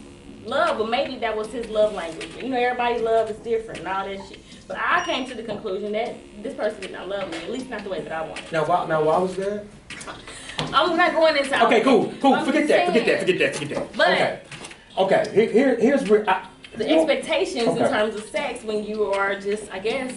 love. But maybe that was his love language. You know, everybody's love is different and all that shit. But I came to the conclusion that this person did not love me, at least not the way that I wanted. Now why was that? I'm not going into. Okay, cool. Forget that. But okay. Here's where the expectations in terms of sex when you are just, I guess,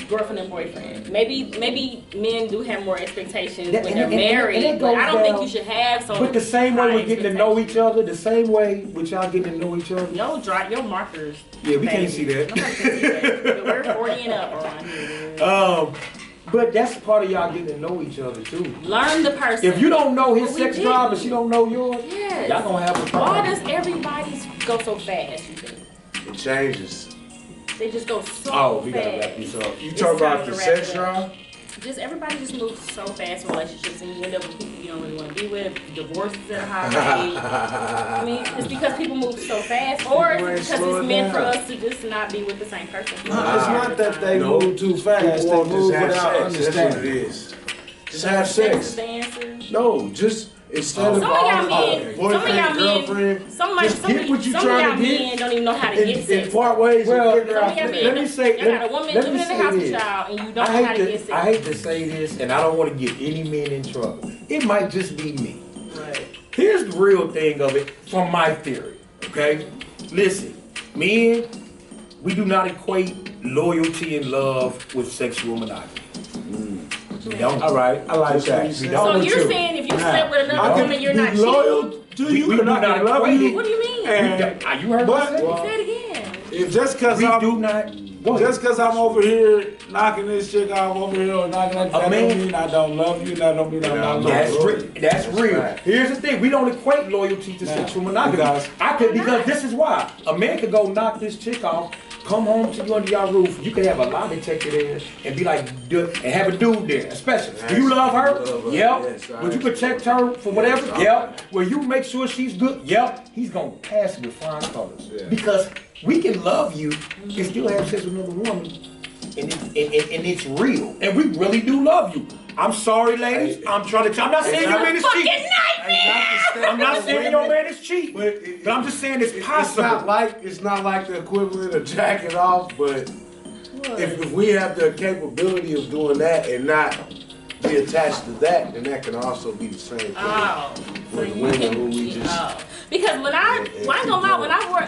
girlfriend and boyfriend. Maybe men do have more expectations when they're married, but I don't think you should have so. But the same way we're getting to know each other, the same way with y'all getting to know each other. Your markers. Yeah, we can't see that. Nobody can see that. We're 40 and up around here. But that's part of y'all getting to know each other too. Learn the person. If you don't know his sex drive and she don't know yours, yes. Y'all gonna have a problem. Why does everybody's go so fast, you think? It changes. They just go so fast. We gotta wrap this up. You talk about the sex drive? Just everybody just moves so fast in relationships and you end up with people you don't really want to be with. Divorces at a high rate. I mean, it's because people move so fast, or it's because it's meant for us to just not be with the same person. No, it's not that they move too fast. They move without understanding. That's what it is. Just have sex. Is the answer? No, just instead of boyfriend, girlfriend, just get what you're trying to get. Men don't even know how to get sex. In part ways, let me say, you got a woman living in the house with y'all, and you don't know how to get sex. I hate to say this, and I don't want to get any men in trouble. It might just be me. Right. Here's the real thing of it from my theory. Okay, listen, men, we do not equate loyalty and love with sexual monogamy. We don't. All right, I like that. So you're saying if you slept with another woman, you're not loyal cheating? to you? We do not love you. What do you mean? You heard what I said? Say it again. If just because I'm over here knocking this chick off over here or knocking that, that don't mean I don't love you. That don't mean I'm not loyal. That's real. Right. Here's the thing: we don't equate loyalty to sexual monogamy. Because this is why a man could go knock this chick off, come home to you under your roof. You could have a lie detector there and be like, and have a dude there. Especially, do you love her? Yep. Yes, would you protect her from whatever? Yep. Will you make sure she's good? Yep. He's gonna pass with flying colors because we can love you and still have sex with another woman, and it's real, and we really do love you. I'm sorry, ladies. I'm not saying your man is cheating. I'm not saying your man is cheating. But I'm just saying it's possible. It's not like the equivalent of jacking off, but if we have the capability of doing that and not be attached to that, then that can also be the same thing. For the women who we just. Because when I ain't gonna lie,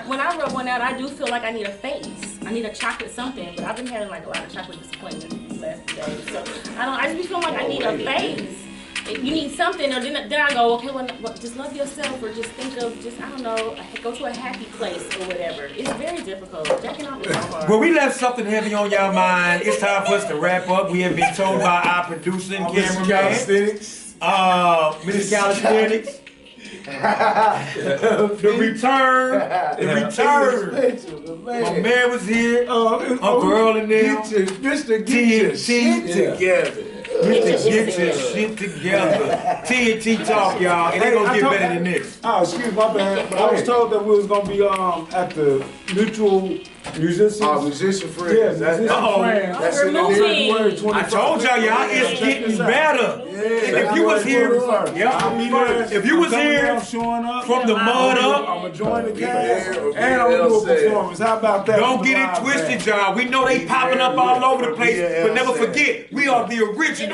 when I rub one out, I do feel like I need a face. I need a chocolate something, but I've been having like a lot of chocolate disappointments these last days. So I just feel like I need a face. you need something, or then I go, okay, well, just love yourself, or just think of, I don't know, go to a happy place or whatever. It's very difficult. Jacking off is so hard. Well, we left something heavy on y'all mind. It's time for us to wrap up. We have been told by our producer and cameraman, Mr. Calisha the return. My man was here. Uncle Earl Nem. Mr. Get your shit together. Get your shit together. TNT talk, y'all. It ain't gonna get better than this. Oh, excuse my bad. But I was told that we was gonna be at the Mutual Musicians. Musician friends. Yeah, musician friends. That's in the I told y'all, it's getting better. If you was here, if you was here from the mud up, I'm gonna join the cast and I'm gonna do a performance. How about that? Don't get it twisted, y'all. We know they popping up all over the place, but never forget, we are the original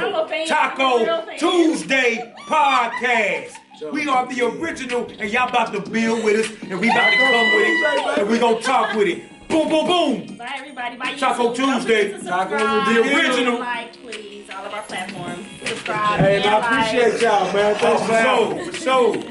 Taco Tuesday podcast. We are the original, and y'all about to build with us, and we about to come with it, and we gonna talk with it. Boom, boom, boom. Bye, everybody. Bye, Taco Tuesday. Taco the original. Like, please, all of our platforms. Subscribe. Hey, I appreciate y'all, man. Thanks for sure.